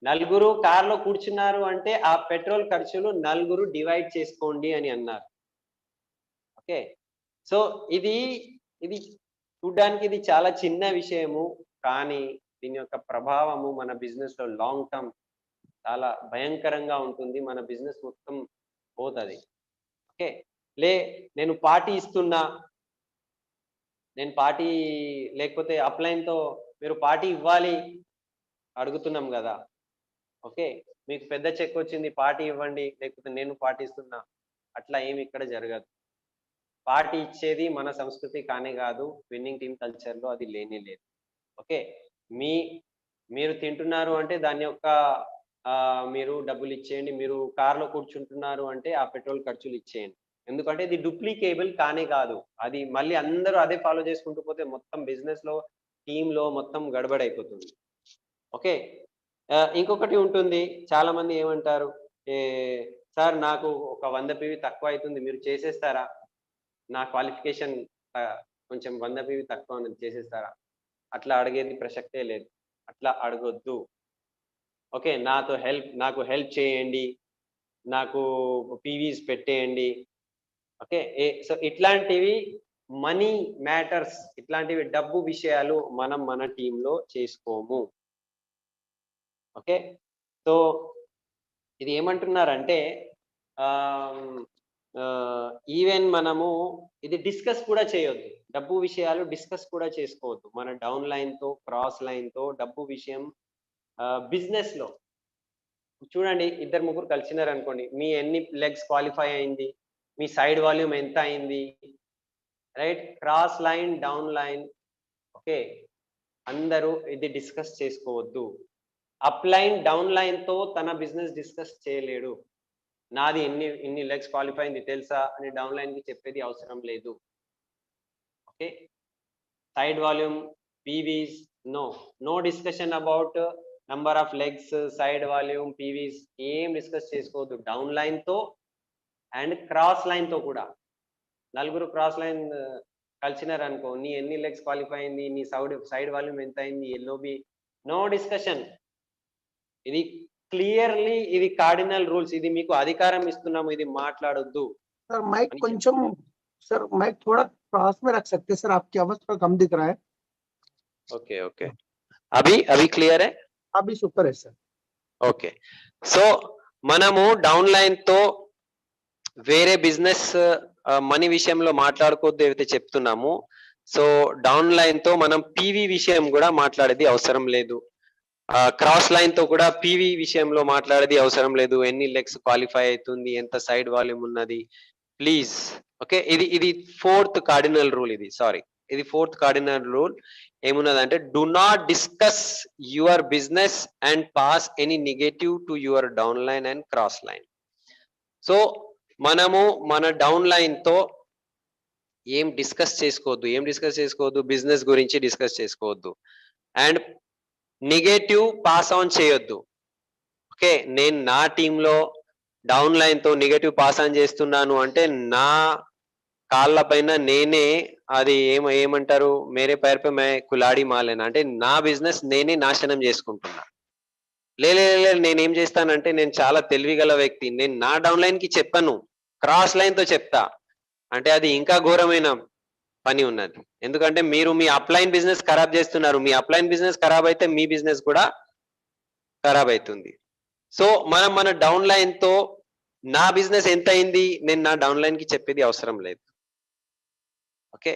నలుగురు కార్‌లో కూర్చున్నారు అంటే ఆ పెట్రోల్ ఖర్చులు నలుగురు డివైడ్ చేసుకోండి అని అన్నారు. ఓకే. సో, ఇది, ఇది చూడ్డానికి ఇది చాలా చిన్న విషయము. కానీ దీని యొక్క ప్రభావము మన బిజినెస్‌లో లాంగ్ టర్మ్ చాలా భయంకరంగా ఉంటుంది. మన బిజినెస్ మొత్తం పోతది. ఓకే. లే నేను పార్టీ ఇస్తున్నా. నేను పార్టీ లేకపోతే అప్‌లైన్‌తో మీరు పార్టీ ఇవ్వాలి అడుగుతున్నాం గదా! ఓకే. మీకు పెద్ద చెకొచ్చింది పార్టీ ఇవ్వండి. లేకపోతే నేను పార్టీ ఇస్తున్నా. అట్లా ఏమి ఇక్కడ జరగదు. పార్టీ ఇచ్చేది మన సంస్కృతి కానే గాదు. విన్నింగ్ టీమ్ కల్చర్‌లో అది లేనే లేదు. ఓకే. మీ మీరు తింటున్నారు అంటే దాని యొక్క మీరు డబ్బులిచ్చేయండి. మీరు కార్‌లో కూర్చుంటున్నారు అంటే ఆ పెట్రోల్ ఖర్చులిచ్చేయండి. ఎందుకంటే ఇది డూప్లికేబుల్ కానే కాదు. అది మళ్ళీ అందరూ అదే ఫాలో చేసుకుంటూ పోతే మొత్తం బిజినెస్‌లో, టీమ్‌లో మొత్తం గడబడైపోతుంది. ఓకే. ఇంకొకటి ఉంటుంది. చాలామంది ఏమంటారు? ఏ సార్ నాకు ఒక 100 పీవీ తక్కువైతుంది. మీరు చేసేస్తారా? నా క్వాలిఫికేషన్ కొంచెం 100 పీవీ తక్కువ ఉన్నది చేసేస్తారా? అట్లా అడిగేది ప్రసక్తే లేదు. అట్లా అడగొద్దు. ఓకే. నాకు హెల్ప్ చేయండి. నాకు పీవీస్ పెట్టేయండి. ఓకే. సో, ఇట్లాంటివి మనీ మ్యాటర్స్, ఇట్లాంటివి డబ్బు విషయాలు మనం మన టీమ్‌లో చేసుకోము. ఓకే. సో, ఇది ఏమంటున్నారంటే ఆహ్, ఈవెన్ మనము ఇది డిస్కస్ కూడా చేయొద్దు. డబ్బు విషయాలు డిస్కస్ కూడా చేసుకోవద్దు. మన డౌన్ లైన్‌తో, క్రాస్ లైన్‌తో డబ్బు విషయం బిజినెస్‌లో చూడండి, ఇద్దరు ముగ్గురు కలిసినారనుకోండి. మీ ఎన్ని లెగ్స్ క్వాలిఫై అయింది? మీ సైడ్ వాల్యూమ్ ఎంత అయింది? Right? Cross line, down line, okay. అందరూ ఇది డిస్కస్ చేసుకోవద్దు. అప్ లైన్, డౌన్ లైన్‌తో తన బిజినెస్ డిస్కస్ చేయలేడు. నాది ఇన్ని లెగ్స్ క్వాలిఫై అయింది తెలుసా? అని డౌన్ లైన్‌కి చెప్పేది అవసరం లేదు. Okay. Side volume, PVs, no. No discussion about number of legs, side volume, PVs ఏం డిస్కస్ చేసుకోవద్దు. డౌన్ లైన్‌తో అండ్ క్రాస్ లైన్‌తో కూడా. నలుగురు క్రాస్ లైన్ కలిసినారు అనుకో, నీ ఎన్ని లెగ్స్ క్వాలిఫై అయింది, నీ సైడ్ వాల్యూమ్ ఎంత అయింది, ఎల్ఓబి, నో డిస్కషన్. ఇది క్లియర్లీ ఇది కార్డినల్ రూల్స్. ఇది మీకు అధికారం ఇస్తున్నాము, ఇది మాట్లాడొద్దు. सर माइक కొంచెం सर माइक थोड़ा पास में रख सकते हैं सर, आपकी आवाज थोड़ा कम दिख रहा है. ఓకే ఓకే, అభి క్లియర్ है? अभी सुपर है सर. ఓకే, సో మనము డౌన్ లైన్ తో వేరే బిజినెస్ మనీ విషయంలో మాట్లాడుకోవద్దు ఏవైతే చెప్తున్నాము. సో డౌన్ లైన్ తో మనం పీవీ విషయం కూడా మాట్లాడేది అవసరం లేదు. క్రాస్ లైన్ తో కూడా పీవీ విషయంలో మాట్లాడేది అవసరం లేదు. ఎన్ని లెగ్స్ క్వాలిఫై అవుతుంది, ఎంత సైడ్ వాల్యూమ్ ఉన్నది, ప్లీజ్. ఓకే, ఇది ఫోర్త్ కార్డినల్ రూల్. ఇది ఫోర్త్ కార్డినల్ రూల్. ఏమున్నదంటే, do not discuss your business and pass any negative to your down line and cross line. So మనము మన డౌన్ లైన్ తో ఏం డిస్కస్ చేసుకోవద్దు, బిజినెస్ గురించి డిస్కస్ చేసుకోవద్దు, అండ్ నెగటివ్ పాస్ ఆన్ చేయొద్దు. ఓకే, నేను నా టీంలో డౌన్ లైన్ తో నెగటివ్ పాస్ ఆన్ చేస్తున్నాను అంటే నా కాళ్ళ పైన నేనే అది ఏమంటారు, మేరే పైర్ పే మే కులాడి మాలేనా, అంటే నా బిజినెస్ నేనే నాశనం చేసుకుంటున్నా. నేనేం చేస్తానంటే, నేను చాలా తెలివిగల వ్యక్తి, నేను నా డౌన్ లైన్ కి చెప్పను, క్రాస్ లైన్ తో చెప్తా. అంటే అది ఇంకా ఘోరమైన పని ఉన్నది. ఎందుకంటే మీరు మీ అప్లైన్ బిజినెస్ ఖరాబ్ చేస్తున్నారు. మీ అప్లైన్ బిజినెస్ ఖరాబ్ అయితే మీ బిజినెస్ కూడా ఖరాబ్ అవుతుంది. సో మనం మన డౌన్ లైన్ తో నా బిజినెస్ ఎంత అయింది నేను నా డౌన్ లైన్ కి చెప్పేది అవసరం లేదు. ఓకే,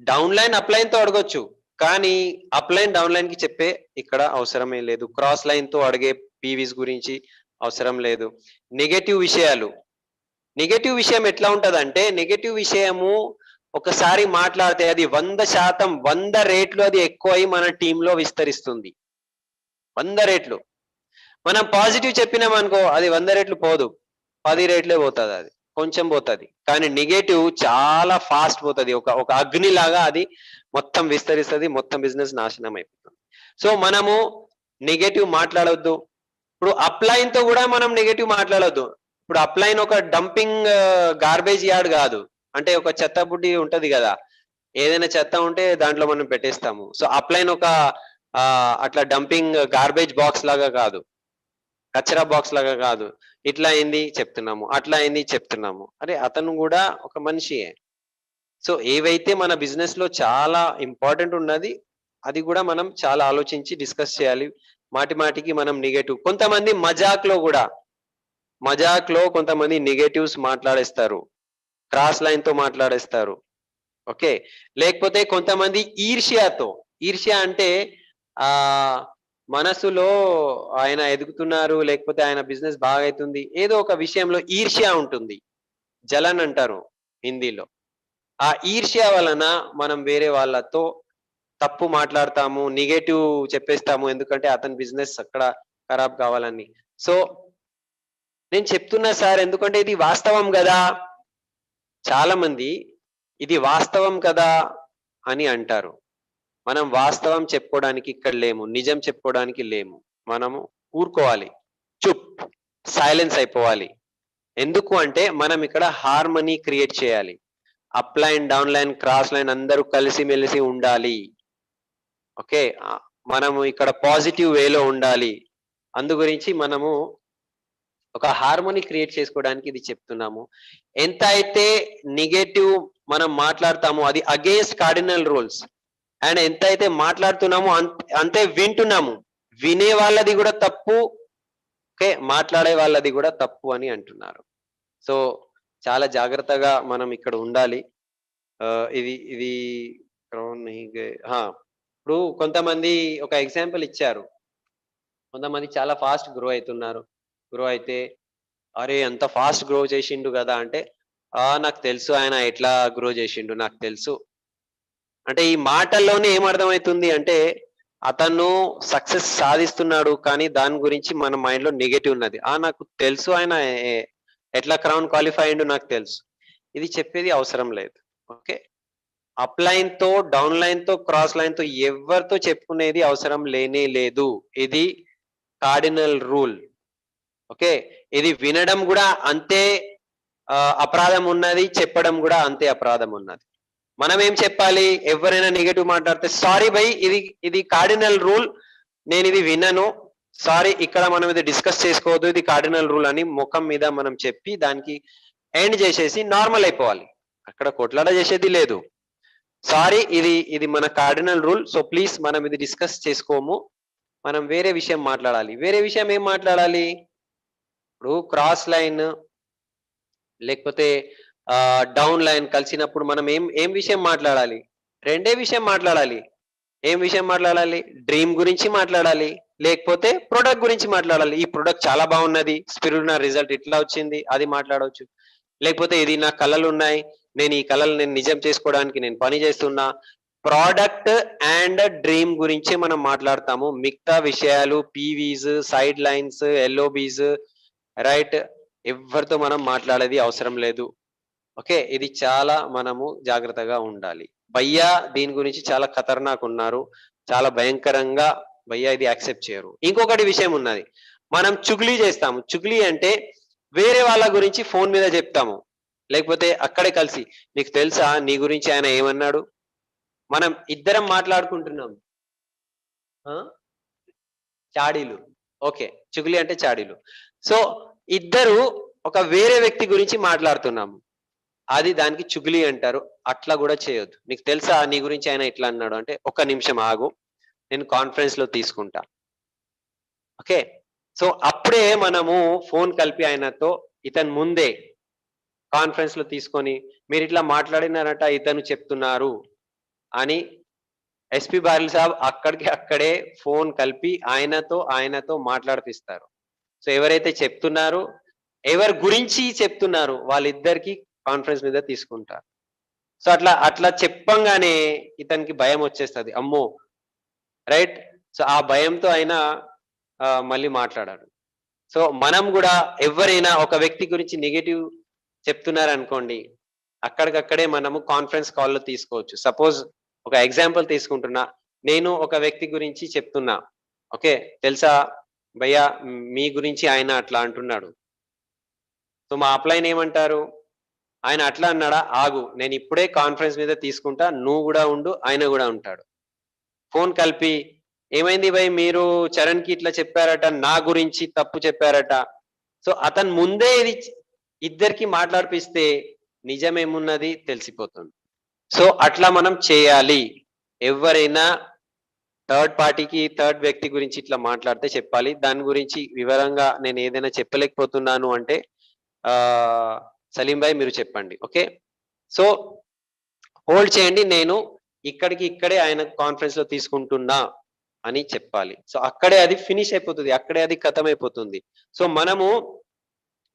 డౌన్ లైన్ అప్లైన్ తో అడగొచ్చు, కానీ అప్లైన్ డౌన్ లైన్ కి చెప్పే ఇక్కడ అవసరమే లేదు. క్రాస్ లైన్ తో అడిగే పీవీస్ గురించి అవసరం లేదు. నెగటివ్ విషయం ఎట్లా ఉంటదంటే, నెగటివ్ విషయము ఒకసారి మాట్లాడితే అది 100%, 100 రెట్లు అది ఎక్కువ అయి మన టీంలో విస్తరిస్తుంది. 100 రెట్లు. మనం పాజిటివ్ చెప్పినాం అనుకో, అది 100 రెట్లు పోదు, 10 రెట్లే పోతుంది, అది కొంచెం పోతుంది. కానీ నెగటివ్ చాలా ఫాస్ట్ పోతుంది, ఒక అగ్ని లాగా అది మొత్తం విస్తరిస్తుంది, మొత్తం బిజినెస్ నాశనం అయిపోతుంది. సో మనము నెగటివ్ మాట్లాడొద్దు. ఇప్పుడు అప్లైన్ తో కూడా మనం నెగటివ్ మాట్లాడొద్దు. ఇప్పుడు అప్లైన్ ఒక డంపింగ్ గార్బేజ్ యార్డ్ కాదు. అంటే ఒక చెత్త బుడ్డి ఉంటది కదా, ఏదైనా చెత్త ఉంటే దాంట్లో మనం పెట్టేస్తాము. సో అప్లైన్ ఒక అట్లా డంపింగ్ గార్బేజ్ బాక్స్ లాగా కాదు, కచరా బాక్స్ లాగా కాదు. ఇట్లా అయింది చెప్తున్నాము, అట్లా అయింది చెప్తున్నాము, అరే అతను కూడా ఒక మనిషియే. సో ఏవైతే మన బిజినెస్ లో చాలా ఇంపార్టెంట్ ఉన్నది, అది కూడా మనం చాలా ఆలోచించి డిస్కస్ చేయాలి. మాటికి మనం నెగటివ్, కొంతమంది మజాక్ లో కొంతమంది నెగటివ్స్ మాట్లాడేస్తారు, క్రాస్ లైన్ తో మాట్లాడేస్తారు. ఓకే, లేకపోతే కొంతమంది ఈర్ష్య అంటే మనసులో ఆయన ఎదుగుతున్నారు, లేకపోతే ఆయన బిజినెస్ బాగా అవుతుంది, ఏదో ఒక విషయంలో ఈర్ష్య ఉంటుంది, జలన్ అంటారు హిందీలో. ఆ ఈర్ష్య వలన మనం వేరే వాళ్ళతో తప్పు మాట్లాడతాము, నెగటివ్ చెప్పేస్తాము, ఎందుకంటే అతని బిజినెస్ అక్కడ ఖరాబ్ కావాలని. సో నేను చెప్తున్నా సార్, ఎందుకంటే ఇది వాస్తవం కదా. చాలా మంది ఇది వాస్తవం కదా అని అంటారు. మనం వాస్తవం చెప్పుకోవడానికి ఇక్కడ లేము, నిజం చెప్పుకోవడానికి లేము. మనము ఊరుకోవాలి, సైలెన్స్ అయిపోవాలి. ఎందుకు అంటే మనం ఇక్కడ హార్మనీ క్రియేట్ చేయాలి. Up line, down line, cross line అందరూ కలిసిమెలిసి ఉండాలి. ఓకే, మనము ఇక్కడ పాజిటివ్ వేలో ఉండాలి. అందు గురించి మనము ఒక హార్మోని క్రియేట్ చేసుకోవడానికి ఇది చెప్తున్నాము. ఎంత అయితే నెగటివ్ మనం మాట్లాడతామో అది అగేన్స్ట్ కార్డినల్ రూల్స్, అండ్ ఎంత అయితే మాట్లాడుతున్నామో అంతే వింటున్నాము. వినే వాళ్ళది కూడా తప్పు, ఓకే, మాట్లాడే వాళ్ళది కూడా తప్పు అని అంటున్నారు. సో చాలా జాగ్రత్తగా మనం ఇక్కడ ఉండాలి. ఇది ఇప్పుడు కొంతమంది ఒక ఎగ్జాంపుల్ ఇచ్చారు. కొంతమంది చాలా ఫాస్ట్ గ్రో అవుతున్నారు. గ్రో అయితే అరే ఎంత ఫాస్ట్ గ్రో చేసిండు కదా అంటే, నాకు తెలుసు ఆయన ఎట్లా గ్రో చేసిండు, నాకు తెలుసు అంటే ఈ మాటల్లోనే ఏమర్థమవుతుంది అంటే అతను సక్సెస్ సాధిస్తున్నాడు, కానీ దాని గురించి మన మైండ్ లో నెగటివ్ ఉన్నది. నాకు తెలుసు ఆయన ఎట్లా క్రౌన్ క్వాలిఫై అయ్యిండు, నాకు తెలుసు. ఇది చెప్పేది అవసరం లేదు. ఓకే, అప్ లైన్ తో, డౌన్ లైన్ తో, క్రాస్ లైన్ తో ఎవరితో చెప్పుకునేది అవసరం లేనే లేదు. ఇది కార్డినల్ రూల్. ఓకే, ఇది వినడం కూడా అంతే అపరాధం ఉన్నది, చెప్పడం కూడా అంతే అపరాధం ఉన్నది. మనం ఏం చెప్పాలి? ఎవరైనా నెగటివ్ మాట్లాడితే సారీ బై, ఇది కార్డినల్ రూల్, నేను ఇది వినను, సారీ, ఇక్కడ మనం ఇది డిస్కస్ చేసుకోవద్దు, ఇది కార్డినల్ రూల్ అని ముఖం మీద మనం చెప్పి దానికి ఎండ్ చేసేసి నార్మల్ అయిపోవాలి. అక్కడ కొట్లాట చేసేది లేదు. సారీ, ఇది మన కార్డినల్ రూల్, సో ప్లీజ్ మనం ఇది డిస్కస్ చేసుకోము, మనం వేరే విషయం మాట్లాడాలి. వేరే విషయం ఏం మాట్లాడాలి? ఇప్పుడు క్రాస్ లైన్ లేకపోతే డౌన్ లైన్ కలిసినప్పుడు మనం ఏం విషయం మాట్లాడాలి? రెండే విషయం మాట్లాడాలి. ఏం విషయం మాట్లాడాలి? డ్రీమ్ గురించి మాట్లాడాలి, లేకపోతే ప్రొడక్ట్ గురించి మాట్లాడాలి. ఈ ప్రొడక్ట్ చాలా బాగున్నది, స్పిరుడిన రిజల్ట్ ఇట్లా వచ్చింది, అది మాట్లాడవచ్చు. లేకపోతే ఇది నా కళలు ఉన్నాయి, నేను ఈ కళలు నేను నిజం చేసుకోవడానికి నేను పని చేస్తున్నా. ప్రోడక్ట్ అండ్ డ్రీమ్ గురించి మనం మాట్లాడతాము. మిగతా విషయాలు పీవీస్, సైడ్ లైన్స్, ఎల్ఓబీస్, రైట్, ఎవరితో మనం మాట్లాడేది అవసరం లేదు. ఓకే, ఇది చాలా మనము జాగ్రత్తగా ఉండాలి. భయ్యా దీని గురించి చాలా ఖతర్నాక్ ఉన్నారు, చాలా భయంకరంగా, భయ్యా ఇది యాక్సెప్ట్ చేయరు. ఇంకొకటి విషయం ఉన్నది, మనం చుగ్లీ చేస్తాము. చుగ్లీ అంటే వేరే వాళ్ళ గురించి ఫోన్ మీద చెప్తాము, లేకపోతే అక్కడే కలిసి, నీకు తెలుసా నీ గురించి ఆయన ఏమన్నాడు, మనం ఇద్దరం మాట్లాడుకుంటున్నాం, చాడీలు. ఓకే, చుగ్లీ అంటే చాడీలు. సో ఇద్దరు ఒక వేరే వ్యక్తి గురించి మాట్లాడుతున్నాము, అది దానికి చుగ్లీ అంటారు. అట్లా కూడా చేయొద్దు. నీకు తెలుసా నీ గురించి ఆయన ఇట్లా అన్నాడు అంటే, ఒక్క నిమిషం ఆగు, నేను కాన్ఫరెన్స్ లో తీసుకుంటా. ఓకే, సో అప్పుడే మనము ఫోన్ కలిపి ఆయనతో ఇతను ముందే కాన్ఫరెన్స్ లో తీసుకొని, మీరు ఇట్లా మాట్లాడినారట, ఇతను చెప్తున్నారు అని ఎస్పీ బారిల్ సాబ్ అక్కడే ఫోన్ కలిపి ఆయనతో మాట్లాడిపిస్తారు. సో ఎవరైతే చెప్తున్నారో, ఎవరి గురించి చెప్తున్నారు, వాళ్ళిద్దరికి కాన్ఫరెన్స్ మీద తీసుకుంటారు. సో అట్లా చెప్పంగానే ఇతనికి భయం వచ్చేస్తుంది, అమ్మో, రైట్. సో ఆ భయంతో అయినా మళ్ళీ మాట్లాడాడు. సో మనం కూడా ఎవరైనా ఒక వ్యక్తి గురించి నెగటివ్ చెప్తున్నారు అనుకోండి, అక్కడికక్కడే మనము కాన్ఫరెన్స్ కాల్లో తీసుకోవచ్చు. సపోజ్ ఒక ఎగ్జాంపుల్ తీసుకుంటున్నా, నేను ఒక వ్యక్తి గురించి చెప్తున్నా, ఓకే, తెలుసా భయ్యా మీ గురించి ఆయన అట్లా అంటున్నాడు. సో మా అప్లైన్ ఏమంటారు, ఆయన అట్లా అన్నాడా, ఆగు, నేను ఇప్పుడే కాన్ఫరెన్స్ మీద తీసుకుంటా, నువ్వు కూడా ఉండు, ఆయన కూడా ఉంటాడు. ఫోన్ కలిపి, ఏమైంది భయ్, మీరు చరణ్ కి ఇట్లా చెప్పారట, నా గురించి తప్పు చెప్పారట. సో అతను ముందే ఇది ఇద్దరికి మాట్లాడిపిస్తే నిజమేమున్నది తెలిసిపోతుంది. సో అట్లా మనం చేయాలి. ఎవరైనా థర్డ్ వ్యక్తి గురించి ఇట్లా మాట్లాడితే చెప్పాలి. దాని గురించి వివరంగా నేను ఏదైనా చెప్పలేకపోతున్నాను అంటే సలీం భాయ్ మీరు చెప్పండి. ఓకే, సో హోల్డ్ చేయండి, నేను ఇక్కడే ఆయన కాన్ఫరెన్స్ లో తీసుకుంటున్నా అని చెప్పాలి. సో అక్కడే అది ఫినిష్ అయిపోతుంది, అక్కడే అది ఖతం అయిపోతుంది. సో మనము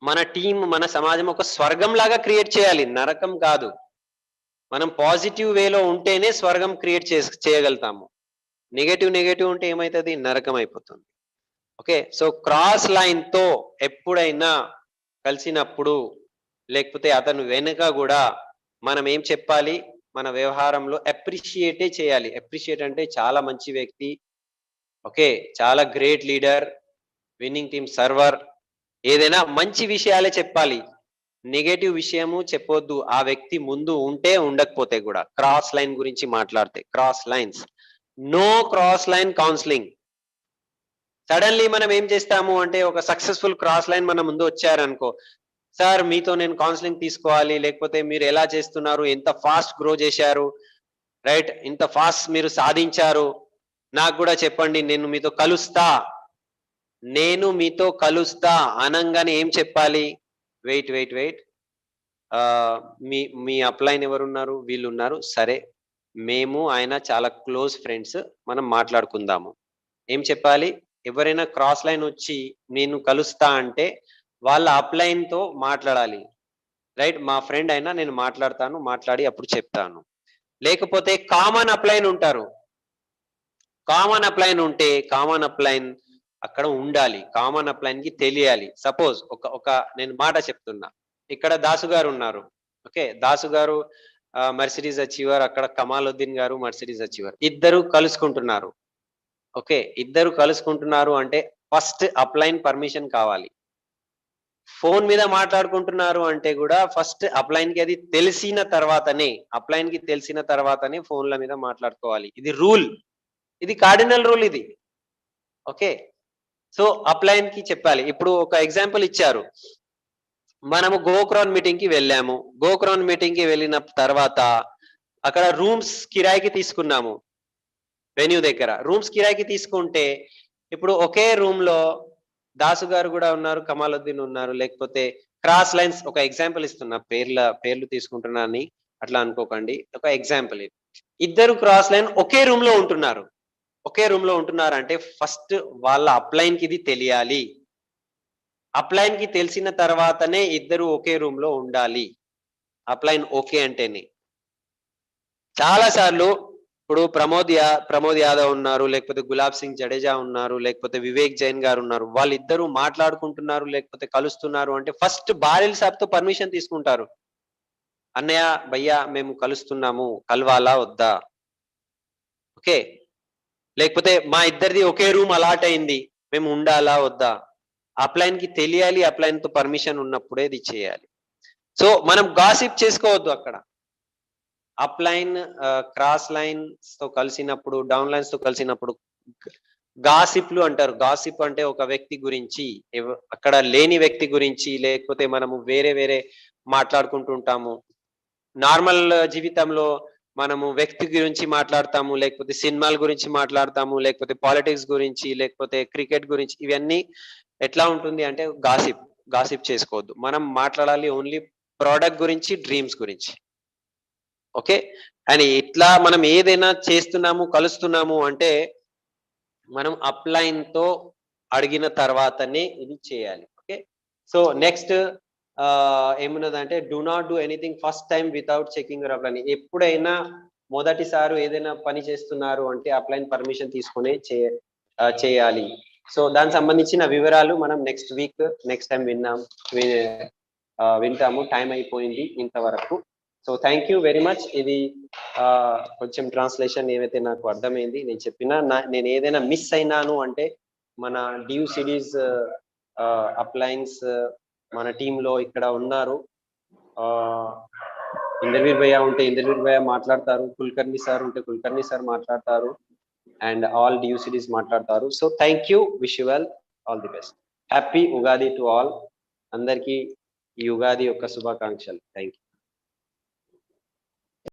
మన టీం, మన సమాజం ఒక స్వర్గం లాగా క్రియేట్ చేయాలి, నరకం కాదు. మనం పాజిటివ్ వేలో ఉంటేనే స్వర్గం క్రియేట్ చేయగలుగుతాము. నెగటివ్ ఉంటే ఏమవుతుంది, నరకం అయిపోతుంది. ఓకే, సో క్రాస్ లైన్ తో ఎప్పుడైనా కలిసినప్పుడు, లేకపోతే అతను వెనుక కూడా మనం ఏం చెప్పాలి, మన వ్యవహారంలో అప్రిషియేటే చేయాలి. అప్రిషియేట్ అంటే చాలా మంచి వ్యక్తి, ఓకే, చాలా great leader, winning team server, ఏదైనా మంచి విషయాలే చెప్పాలి. నెగటివ్ విషయము చెప్పొద్దు. ఆ వ్యక్తి ముందు ఉంటే ఉండకపోతే కూడా. క్రాస్ లైన్ గురించి మాట్లాడితే, cross lines, no cross line counselling. Suddenly మనం ఏం చేస్తాము అంటే, ఒక సక్సెస్ఫుల్ క్రాస్ లైన్ మన ముందు వచ్చారనుకో, సార్ మీతో నేను కౌన్సిలింగ్ తీసుకోవాలి, లేకపోతే మీరు ఎలా చేస్తున్నారు, ఎంత ఫాస్ట్ గ్రో చేశారు, రైట్, ఇంత ఫాస్ట్ మీరు సాధించారు, నాకు కూడా చెప్పండి, నేను మీతో కలుస్తా అనంగానే ఏం చెప్పాలి, వెయిట్, మీ అప్లైన్ ఎవరున్నారు, వీళ్ళు ఉన్నారు, సరే మేము ఆయన చాలా క్లోజ్ ఫ్రెండ్స్, మనం మాట్లాడుకుందాము. ఏం చెప్పాలి, ఎవరైనా క్రాస్ లైన్ వచ్చి నేను కలుస్తా అంటే వాళ్ళ అప్లైన్ తో మాట్లాడాలి, రైట్, మా ఫ్రెండ్ అయినా నేను మాట్లాడి అప్పుడు చెప్తాను. లేకపోతే కామన్ అప్లైన్ ఉంటారు, కామన్ అప్లైన్ అక్కడ ఉండాలి, కామన్ అప్లైన్ కి తెలియాలి. సపోజ్ ఒక నేను మాట చెప్తున్నా, ఇక్కడ దాసు గారు ఉన్నారు, ఓకే, దాసు గారు మర్సిడీస్ అచీవర్, అక్కడ కమాలుద్దీన్ గారు మర్సిడీస్ అచీవర్, ఇద్దరు కలుసుకుంటున్నారు. ఓకే, ఇద్దరు కలుసుకుంటున్నారు అంటే ఫస్ట్ అప్లైన్ పర్మిషన్ కావాలి. ఫోన్ మీద మాట్లాడుకుంటున్నారు అంటే కూడా ఫస్ట్ అప్లైన్ కి అది తెలిసిన తర్వాతనే ఫోన్ల మీద మాట్లాడుకోవాలి. ఇది రూల్, ఇది కార్డినల్ రూల్ ఇది. ఓకే, సో అప్లైన్ కి చెప్పాలి. ఇప్పుడు ఒక ఎగ్జాంపుల్ ఇచ్చారు, మనము గోక్రాన్ మీటింగ్ కి వెళ్ళాము. గోక్రాన్ మీటింగ్ కి వెళ్ళిన తర్వాత అక్కడ రూమ్స్ కిరాయికి తీసుకున్నాము. వెన్యూ దగ్గర రూమ్స్ కిరాయికి తీసుకుంటే ఇప్పుడు ఒకే రూమ్ లో దాసు గారు కూడా ఉన్నారు, కమాలుద్దీన్ ఉన్నారు, లేకపోతే క్రాస్ లైన్స్, ఒక ఎగ్జాంపుల్ ఇస్తున్నా, పేర్లు తీసుకుంటున్నా అని అట్లా అనుకోకండి, ఒక ఎగ్జాంపుల్ ఇది. ఇద్దరు క్రాస్ లైన్ ఒకే రూమ్ లో ఉంటున్నారు. అంటే ఫస్ట్ వాళ్ళ అప్లైన్ కి ఇది తెలియాలి. అప్లైన్ కి తెలిసిన తర్వాతనే ఇద్దరు ఒకే రూమ్ లో ఉండాలి. అప్లైన్ ఓకే అంటేనే. చాలా సార్లు ఇప్పుడు ప్రమోద్ యాదవ్ ఉన్నారు, లేకపోతే గులాబ్ సింగ్ జడేజా ఉన్నారు, లేకపోతే వివేక్ జైన్ గారు ఉన్నారు, వాళ్ళిద్దరూ మాట్లాడుకుంటున్నారు లేకపోతే కలుస్తున్నారు అంటే ఫస్ట్ బారిల్ సాబ్ తో పర్మిషన్ తీసుకుంటారు. అన్నయ్య భయ్యా మేము కలుస్తున్నాము, కలవాలా వద్దా? ఓకే, లేకపోతే మా ఇద్దరిది ఒకే రూమ్ అలాట్ అయింది, మేము ఉండాలా వద్దా? అప్లైన్ కి తెలియాలి, అప్లైన్ తో పర్మిషన్ ఉన్నప్పుడే ఇది చేయాలి. సో మనం గాసిప్ చేసుకోవద్దు అక్కడ. అప్లైన్ క్రాస్ లైన్స్ తో కలిసినప్పుడు, డౌన్ లైన్స్ తో కలిసినప్పుడు గాసిప్లు అంటారు. గాసిప్ అంటే ఒక వ్యక్తి గురించి, అక్కడ లేని వ్యక్తి గురించి, లేకపోతే మనము వేరే మాట్లాడుకుంటుంటాము. నార్మల్ జీవితంలో మనము వ్యక్తి గురించి మాట్లాడతాము, లేకపోతే సినిమాల గురించి మాట్లాడతాము, లేకపోతే పాలిటిక్స్ గురించి, లేకపోతే క్రికెట్ గురించి. ఇవన్నీ ఎట్లా ఉంటుంది అంటే గాసిప్ చేసుకోవద్దు. మనం మాట్లాడాలి ఓన్లీ ప్రోడక్ట్ గురించి, డ్రీమ్స్ గురించి. ఓకే, అని ఇట్లా మనం ఏదైనా చేస్తున్నాము, కలుస్తున్నాము అంటే మనం అప్లైన్ తో అడిగిన తర్వాతనే ఇది చేయాలి. ఓకే, సో నెక్స్ట్ ఏమున్నదంటే do not do anything first time without checking your upline. ఎప్పుడైనా మొదటిసారి ఏదైనా పని చేస్తున్నారు అంటే అప్లైన్ పర్మిషన్ తీసుకునే చేయాలి. సో దానికి సంబంధించిన వివరాలు మనం నెక్స్ట్ టైం వింటాము. టైం అయిపోయింది ఇంతవరకు. So thank you very much. ఇది కొంచెం ట్రాన్స్లేషన్ ఏవైతే నాకు అర్థమైంది నేను చెప్పిన, నేను ఏదైనా మిస్ అయినాను అంటే మన డ్యూ సిరీస్ అప్లైన్స్ మన టీంలో ఇక్కడ ఉన్నారు. ఇంద్రవీర్ భయ్య ఉంటే ఇంద్రవీర్ భయ్య మాట్లాడతారు, కుల్కర్ణి సార్ ఉంటే కుల్కర్ణి సార్ మాట్లాడతారు, అండ్ ఆల్ డ్యూ సిరీస్ మాట్లాడతారు. So thank you, wish you well, all the best. Happy Ugadi to all. అందరికీ ఈ ఉగాది యొక్క శుభాకాంక్షలు. Thank you.